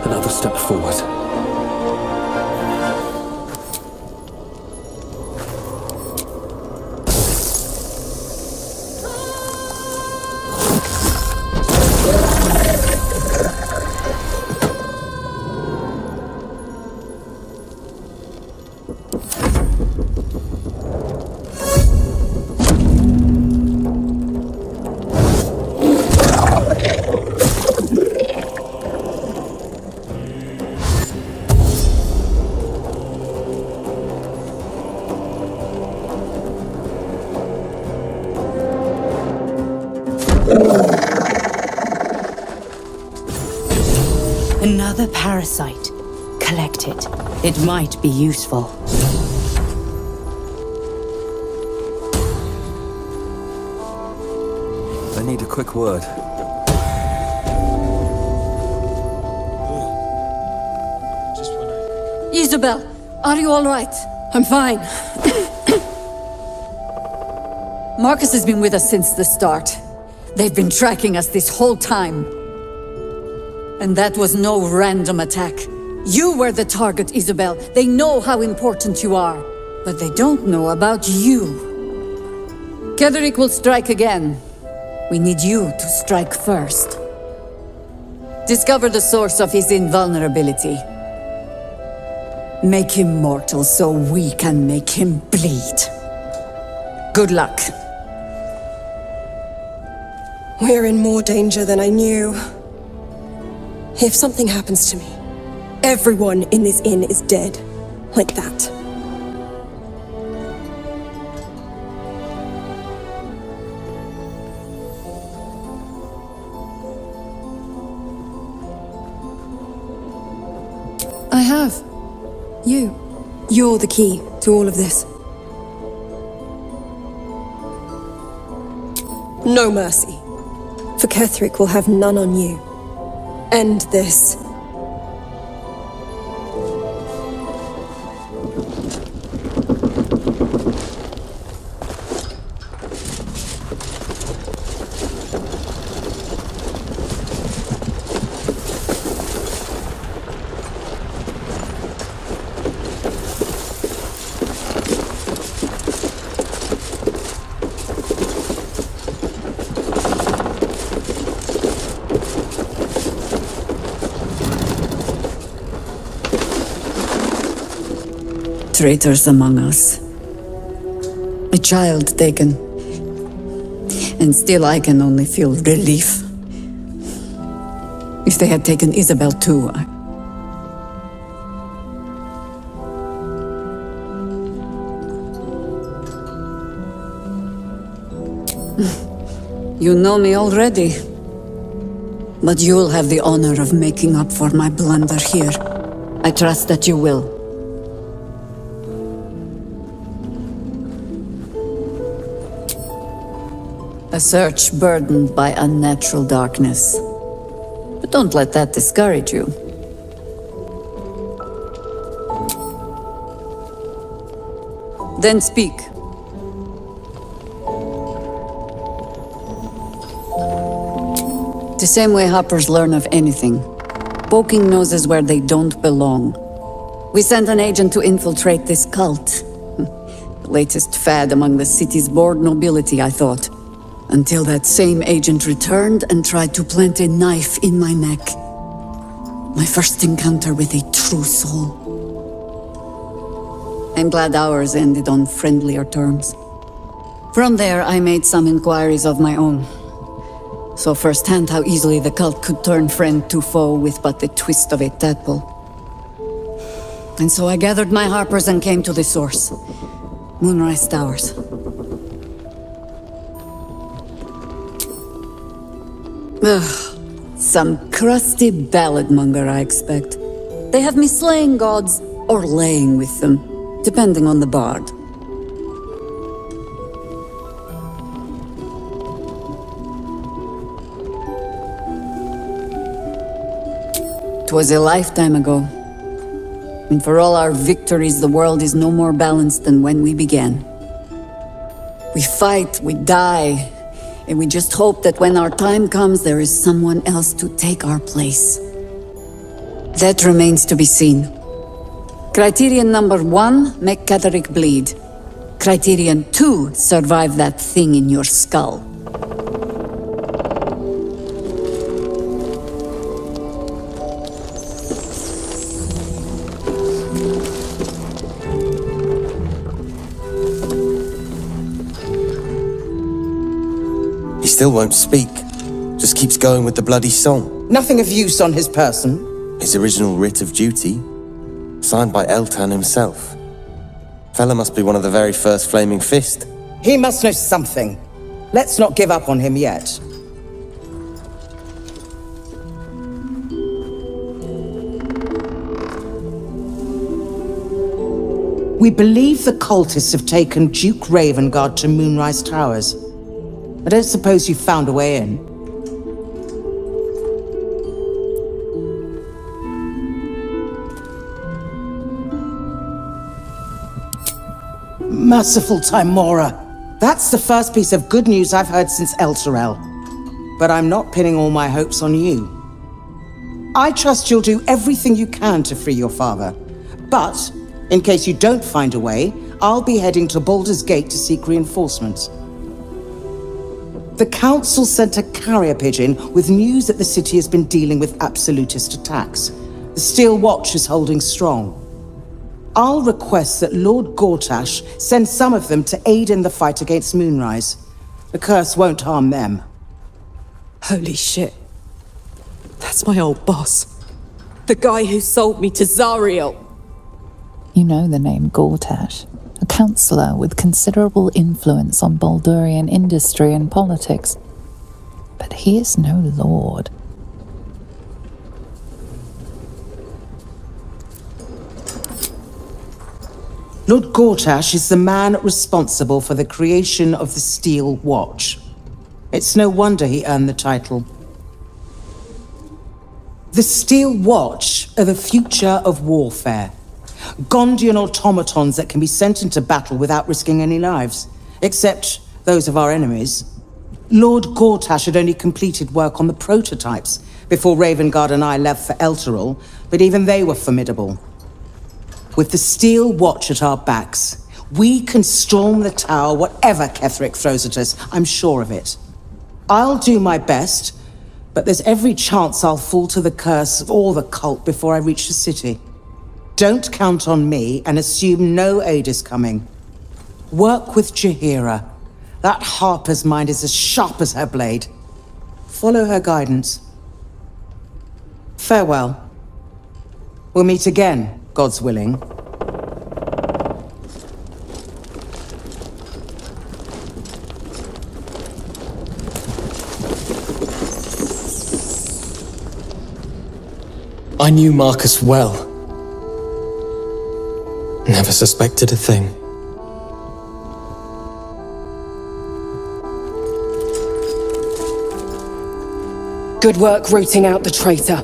[SPEAKER 2] Another step forward.
[SPEAKER 21] Another parasite. Collect it. It might be useful.
[SPEAKER 2] I need a quick word.
[SPEAKER 4] Isobel, are you all right?
[SPEAKER 1] I'm fine.
[SPEAKER 4] Marcus has been with us since the start. They've been tracking us this whole time. And that was no random attack. You were the target, Isobel. They know how important you are. But they don't know about you. Ketherick will strike again. We need you to strike first. Discover the source of his invulnerability. Make him mortal so we can make him bleed. Good luck.
[SPEAKER 19] We're in more danger than I knew. If something happens to me, everyone in this inn is dead. Like that. I have. You. You're the key to all of this. No mercy. For Ketherick will have none on you. End this.
[SPEAKER 4] Traitors among us. A child taken. And still I can only feel relief. If they had taken Isobel too, You know me already. But you'll have the honor of making up for my blunder here. I trust that you will. A search burdened by unnatural darkness. But don't let that discourage you. Then speak. The same way hoppers learn of anything. Poking noses where they don't belong. We sent an agent to infiltrate this cult. The latest fad among the city's bored nobility, I thought. Until that same agent returned and tried to plant a knife in my neck. My first encounter with a true soul. I'm glad ours ended on friendlier terms. From there, I made some inquiries of my own. Saw firsthand how easily the cult could turn friend to foe with but the twist of a tadpole. And so I gathered my harpers and came to the source. Moonrise Towers. Some crusty balladmonger, I expect. They have me slaying gods, or laying with them, depending on the bard. It was a lifetime ago. And for all our victories, the world is no more balanced than when we began. We fight, we die, and we just hope that when our time comes, there is someone else to take our place. That remains to be seen. Criterion number 1, make Ketherick bleed. Criterion 2, survive that thing in your skull.
[SPEAKER 11] He still won't speak. Just keeps going with the bloody song.
[SPEAKER 3] Nothing of use on his person.
[SPEAKER 11] His original writ of duty, signed by Eltan himself. Fella must be one of the very first Flaming Fist.
[SPEAKER 3] He must know something. Let's not give up on him yet. We believe the cultists have taken Duke Ravengard to Moonrise Towers. I don't suppose you found a way in. Merciful Timora. That's the first piece of good news I've heard since Elturel. But I'm not pinning all my hopes on you. I trust you'll do everything you can to free your father. But, in case you don't find a way, I'll be heading to Baldur's Gate to seek reinforcements. The Council sent a carrier pigeon with news that the city has been dealing with absolutist attacks. The Steel Watch is holding strong. I'll request that Lord Gortash send some of them to aid in the fight against Moonrise. The curse won't harm them.
[SPEAKER 1] Holy shit. That's my old boss. The guy who sold me to Zariel.
[SPEAKER 15] You know the name Gortash, a counsellor with considerable influence on Baldurian industry and politics. But he is no lord.
[SPEAKER 3] Lord Gortash is the man responsible for the creation of the Steel Watch. It's no wonder he earned the title. The Steel Watch are the future of warfare. Gondian automatons that can be sent into battle without risking any lives, except those of our enemies. Lord Gortash had only completed work on the prototypes before Ravengard and I left for Elturel, but even they were formidable. With the Steel Watch at our backs, we can storm the tower whatever Ketherick throws at us, I'm sure of it. I'll do my best, but there's every chance I'll fall to the curse or the cult before I reach the city. Don't count on me and assume no aid is coming. Work with Jaheira. That Harper's mind is as sharp as her blade. Follow her guidance. Farewell. We'll meet again, God's willing.
[SPEAKER 10] I knew Marcus well. Never suspected a thing.
[SPEAKER 1] Good work rooting out the traitor.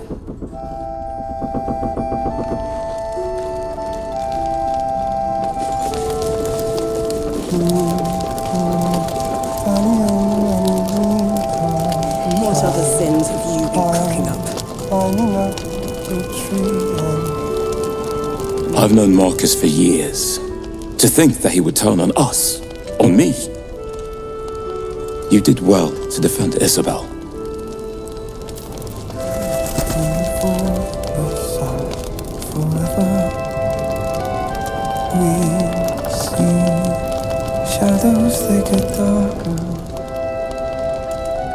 [SPEAKER 3] What other sins have you been cooking up?
[SPEAKER 18] I've known Marcus for years. To think that he would turn on us, on me. You did well to defend Isobel.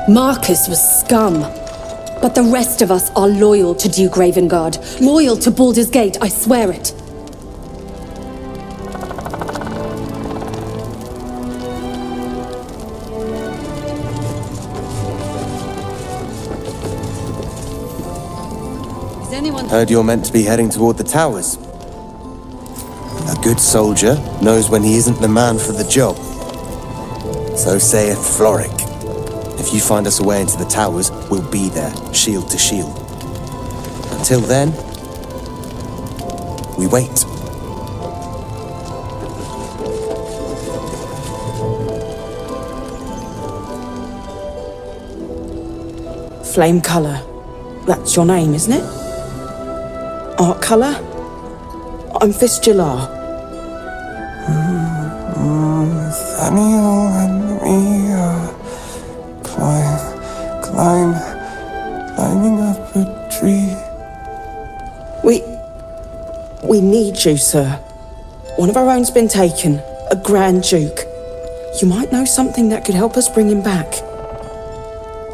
[SPEAKER 1] Marcus was scum. But the rest of us are loyal to Duke Ravengard. Loyal to Baldur's Gate, I swear it.
[SPEAKER 11] Heard you're meant to be heading toward the towers. A good soldier knows when he isn't the man for the job. So saith Florrick. If you find us a way into the towers, we'll be there, shield to shield. Until then, we wait.
[SPEAKER 1] Flame Colour. That's your name, isn't it?
[SPEAKER 3] art colour. I'm Fistular.
[SPEAKER 2] Nathaniel and me are climbing up a tree.
[SPEAKER 3] We need you, sir. One of our own's been taken, a Grand Duke. You might know something that could help us bring him back.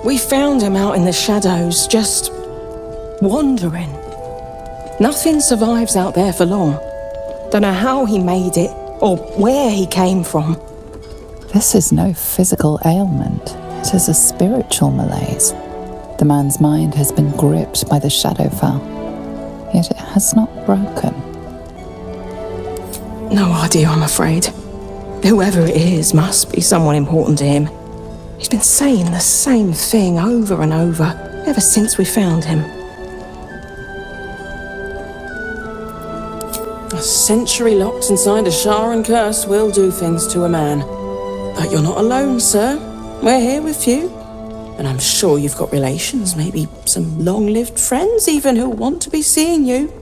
[SPEAKER 3] We found him out in the shadows, just wandering. Nothing survives out there for long. Don't know how he made it, or where he came from.
[SPEAKER 15] This is no physical ailment. It is a spiritual malaise. The man's mind has been gripped by the Shadowfell, yet it has not broken.
[SPEAKER 3] No idea, I'm afraid. Whoever it is must be someone important to him. He's been saying the same thing over and over, ever since we found him. A century locked inside a Sharan curse will do things to a man. But you're not alone, sir. We're here with you. And I'm sure you've got relations, maybe some long-lived friends even, who want to be seeing you.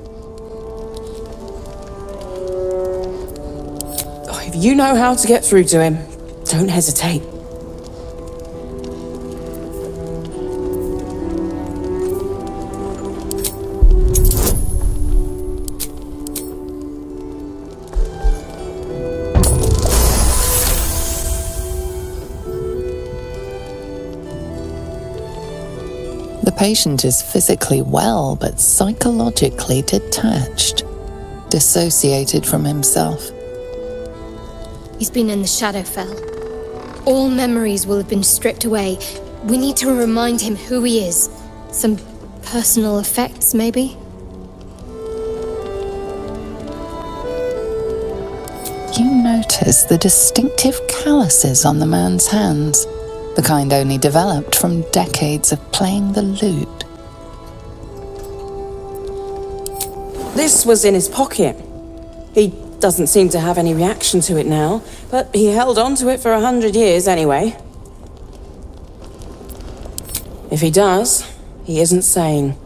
[SPEAKER 3] If you know how to get through to him, don't hesitate.
[SPEAKER 15] The patient is physically well, but psychologically detached, dissociated from himself.
[SPEAKER 12] He's been in the Shadowfell. All memories will have been stripped away. We need to remind him who he is. Some personal effects, maybe?
[SPEAKER 15] You notice the distinctive calluses on the man's hands, the kind only developed from decades of playing the lute.
[SPEAKER 3] This was in his pocket. He doesn't seem to have any reaction to it now, but he held on to it for 100 years anyway. If he does, he isn't sane.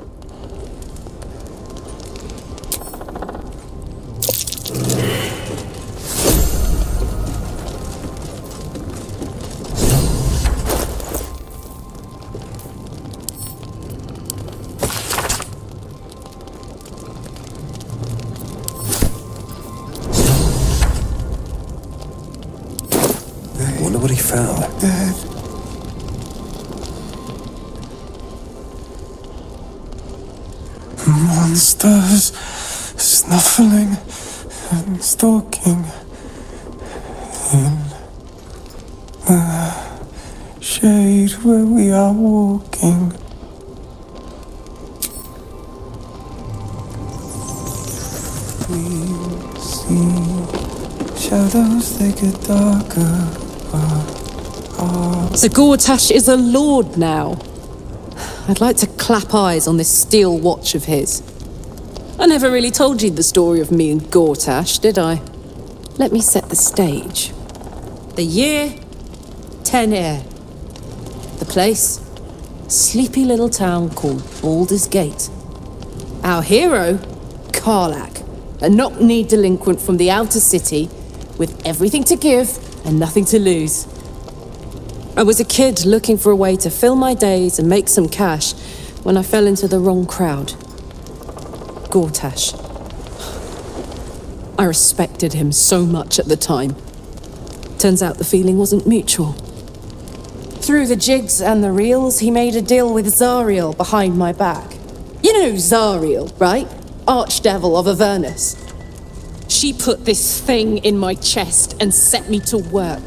[SPEAKER 2] Wonder what he found. Dead. Monsters snuffling and stalking in the shade where we are walking. We see shadows, they get darker.
[SPEAKER 1] So Gortash is a lord now. I'd like to clap eyes on this steel watch of his. I never really told you the story of me and Gortash, did I? Let me set the stage. The year, Tenir. The place, sleepy little town called Baldur's Gate. Our hero, Karlach, a knock-knee delinquent from the outer city, with everything to give and nothing to lose. I was a kid looking for a way to fill my days and make some cash when I fell into the wrong crowd. Gortash. I respected him so much at the time. Turns out the feeling wasn't mutual. Through the jigs and the reels, he made a deal with Zariel behind my back. You know Zariel, right? Archdevil of Avernus. She put this thing in my chest and set me to work.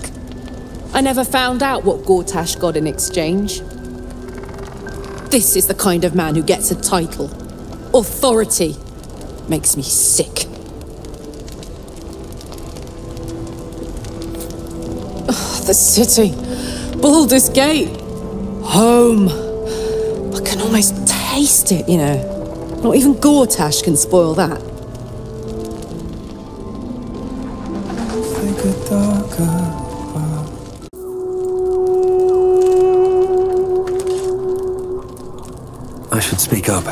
[SPEAKER 1] I never found out what Gortash got in exchange. This is the kind of man who gets a title. Authority. Makes me sick. Ugh, the city. Baldur's Gate. Home. I can almost taste it, you know. Not even Gortash can spoil that.
[SPEAKER 2] They get darker. I should speak up.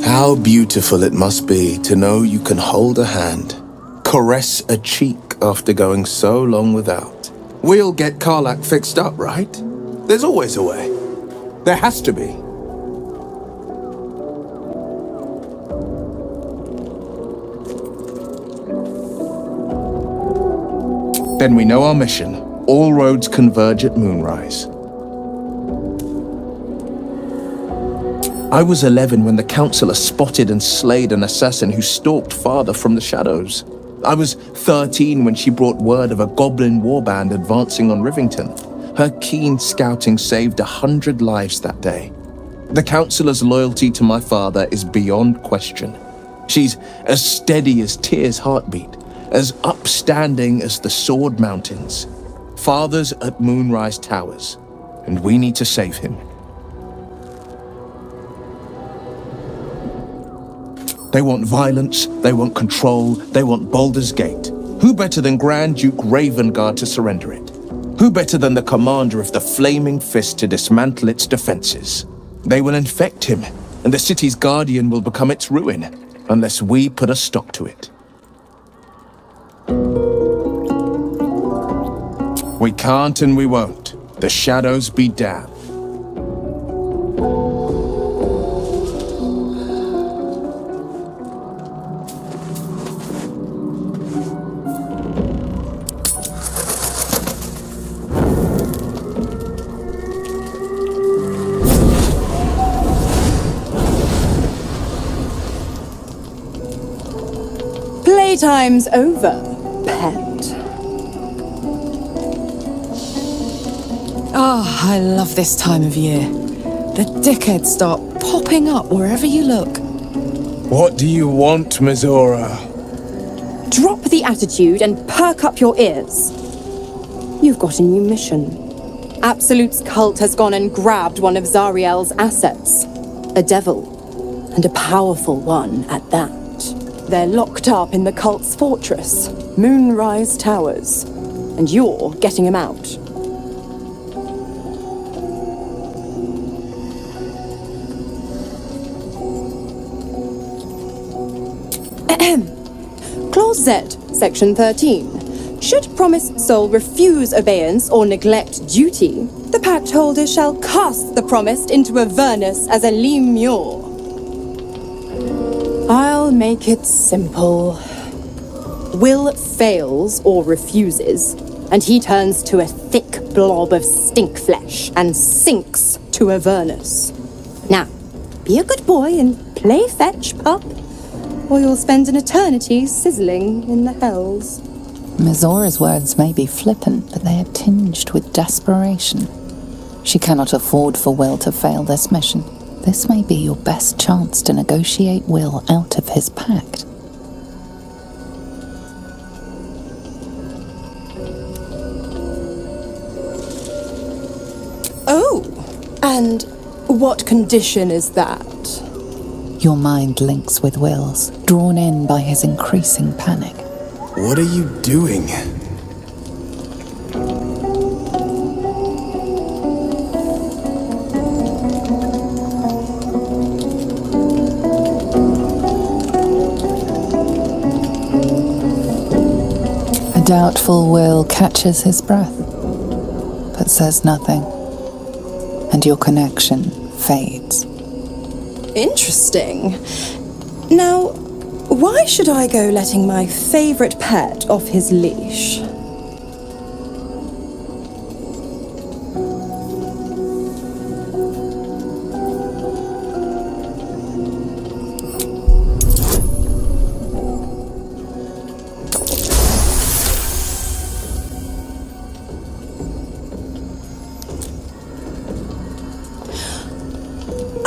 [SPEAKER 7] How beautiful it must be to know you can hold a hand, caress a cheek after going so long without. We'll get Karlach fixed up, right? There's always a way. There has to be. Then we know our mission. All roads converge at moonrise. I was 11 when the Counsellor spotted and slayed an assassin who stalked Father from the shadows. I was 13 when she brought word of a goblin warband advancing on Rivington. Her keen scouting saved 100 lives that day. The Counsellor's loyalty to my father is beyond question. She's as steady as Tyr's heartbeat, as upstanding as the Sword Mountains. Father's at Moonrise Towers, and we need to save him. They want violence, they want control, they want Baldur's Gate. Who better than Grand Duke Ravengard to surrender it? Who better than the commander of the Flaming Fist to dismantle its defenses? They will infect him, and the city's guardian will become its ruin, unless we put a stop to it. We can't and we won't. The shadows be damned.
[SPEAKER 1] Playtime's over, pet. Oh, I love this time of year. The dickheads start popping up wherever you look.
[SPEAKER 7] What do you want, Mizora?
[SPEAKER 1] Drop the attitude and perk up your ears. You've got a new mission. Absolute's cult has gone and grabbed one of Zariel's assets. A devil, and a powerful one at that. They're locked up in the cult's fortress, Moonrise Towers, and you're getting him out. Clause Z, Section 13. Should promised soul refuse obeyance or neglect duty, the pact holder shall cast the promised into Avernus as a lemure. I'll make it simple. Will fails or refuses, and he turns to a thick blob of stink flesh and sinks to Avernus. Now, be a good boy and play fetch, pup, or you'll spend an eternity sizzling in the hells.
[SPEAKER 15] Mizora's words may be flippant, but they are tinged with desperation. She cannot afford for Will to fail this mission. This may be your best chance to negotiate Will out of his pact.
[SPEAKER 1] Oh, and what condition is that?
[SPEAKER 15] Your mind links with Will's, drawn in by his increasing panic.
[SPEAKER 7] What are you doing?
[SPEAKER 15] A doubtful Will catches his breath, but says nothing, and your connection fades.
[SPEAKER 1] Interesting. Now, why should I go letting my favorite pet off his leash?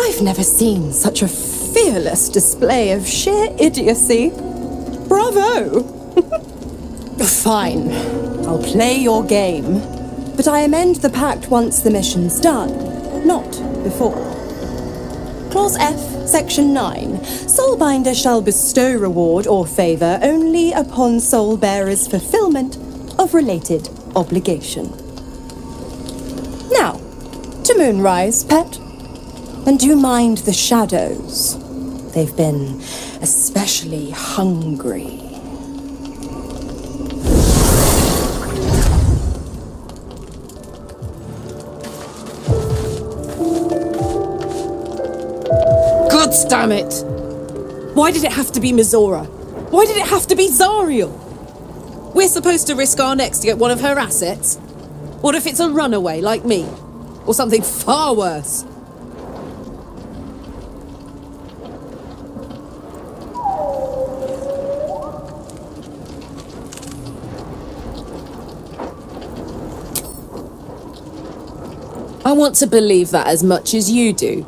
[SPEAKER 1] I've never seen such a fearless display of sheer idiocy. Bravo! Fine. I'll play your game. But I amend the pact once the mission's done, not before. Clause F, Section 9. Soulbinder shall bestow reward or favour only upon soul-bearer's fulfilment of related obligation. Now, to Moonrise, pet.
[SPEAKER 8] And do you mind the shadows? They've been especially hungry.
[SPEAKER 1] God damn it! Why did it have to be Mizora? Why did it have to be Zariel? We're supposed to risk our necks to get one of her assets? What if it's a runaway like me? Or something far worse? I want to believe that as much as you do.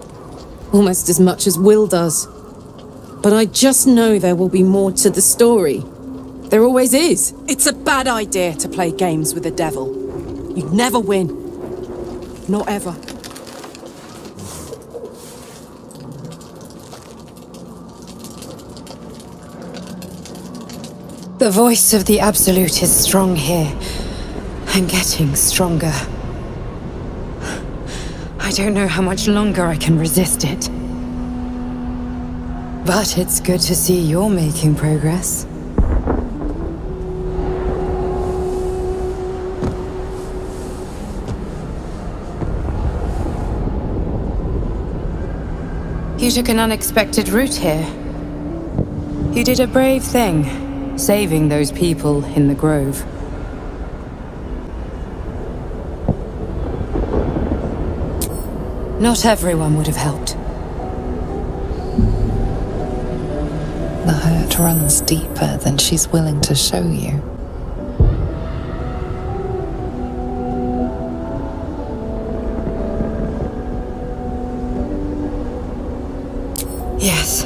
[SPEAKER 1] Almost as much as Will does. But I just know there will be more to the story. There always is. It's a bad idea to play games with the devil. You'd never win. Not ever.
[SPEAKER 21] The voice of the Absolute is strong here, and getting stronger. I don't know how much longer I can resist it. But it's good to see you're making progress. You took an unexpected route here. You did a brave thing, saving those people in the grove. Not everyone would have helped.
[SPEAKER 15] The hurt runs deeper than she's willing to show you.
[SPEAKER 21] Yes.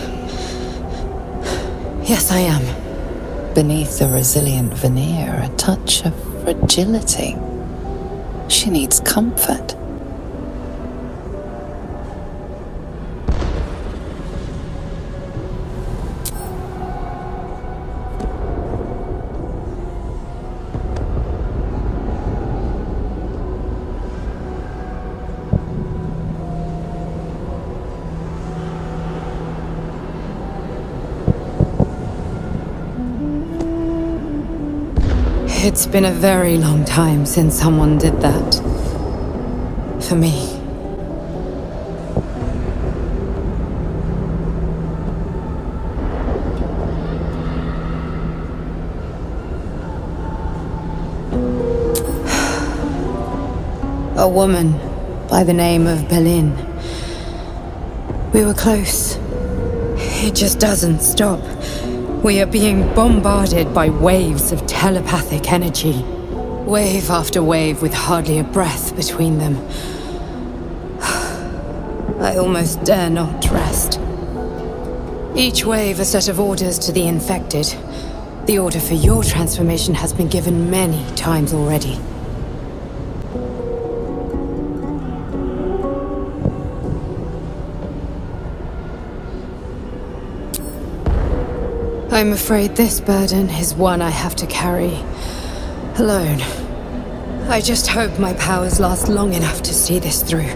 [SPEAKER 21] Yes, I am.
[SPEAKER 15] Beneath the resilient veneer, a touch of fragility. She needs comfort.
[SPEAKER 21] It's been a very long time since someone did that. For me. A woman by the name of Belin. We were close. It just doesn't stop. We are being bombarded by waves of telepathic energy. Wave after wave with hardly a breath between them. I almost dare not rest. Each wave a set of orders to the infected. The order for your transformation has been given many times already. I'm afraid this burden is one I have to carry alone. I just hope my powers last long enough to see this through.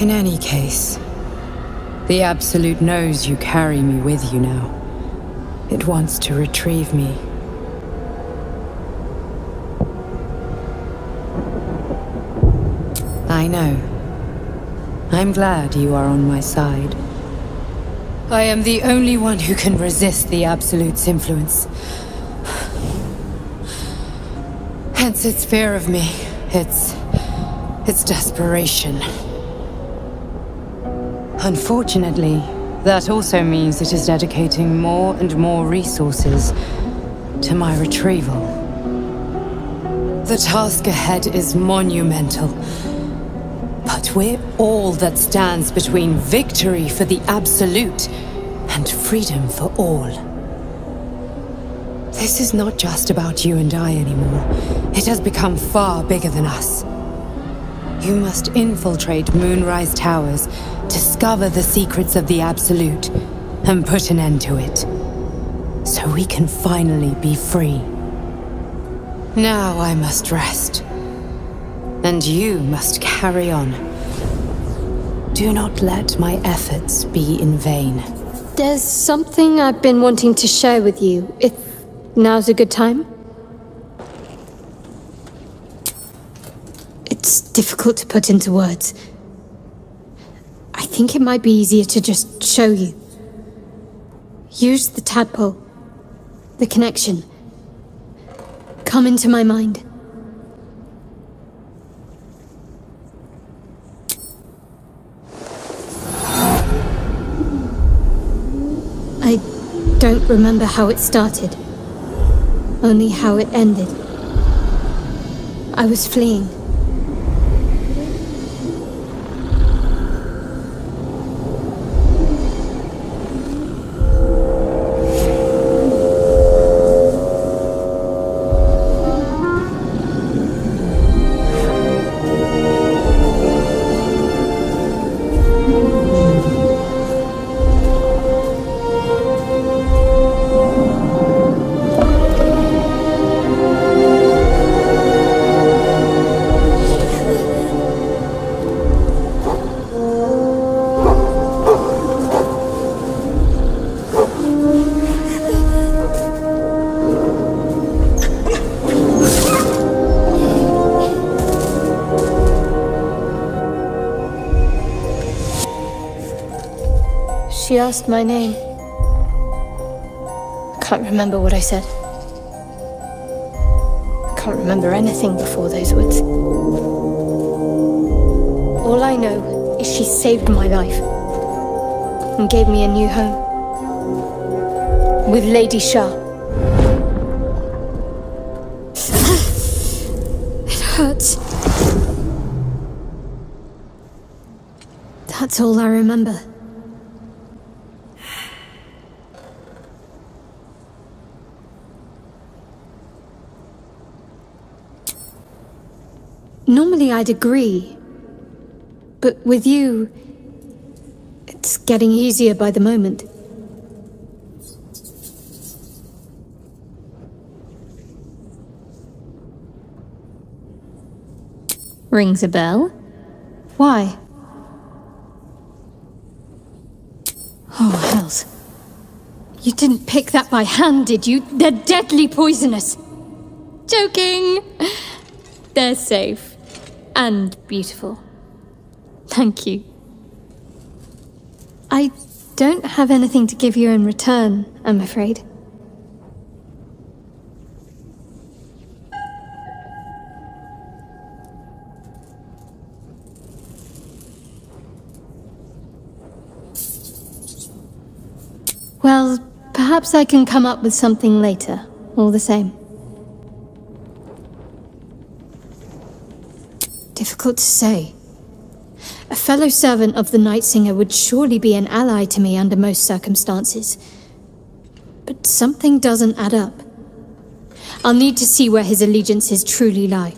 [SPEAKER 21] In any case, the Absolute knows you carry me with you now. It wants to retrieve me. I know. I'm glad you are on my side. I am the only one who can resist the Absolute's influence. Hence its fear of me, its desperation. Unfortunately, that also means it is dedicating more and more resources to my retrieval. The task ahead is monumental. But we're all that stands between victory for the Absolute and freedom for all. This is not just about you and I anymore. It has become far bigger than us. You must infiltrate Moonrise Towers, discover the secrets of the Absolute, and put an end to it. So we can finally be free. Now I must rest. And you must carry on. Do not let my efforts be in vain.
[SPEAKER 12] There's something I've been wanting to share with you, if now's a good time. It's difficult to put into words. I think it might be easier to just show you. Use the tadpole. The connection. Come into my mind. I don't remember how it started. Only how it ended. I was fleeing. She asked my name. I can't remember what I said. I can't remember anything before those words. All I know is she saved my life and gave me a new home with Lady Shah. It hurts. That's all I remember. Normally I'd agree, but with you, it's getting easier by the moment. Rings a bell? Why? Oh, hells. You didn't pick that by hand, did you? They're deadly poisonous. Joking! They're safe. And beautiful. Thank you. I don't have anything to give you in return, I'm afraid. Well, perhaps I can come up with something later, all the same. Difficult to say. A fellow servant of the Night Singer would surely be an ally to me under most circumstances. But something doesn't add up. I'll need to see where his allegiances truly lie.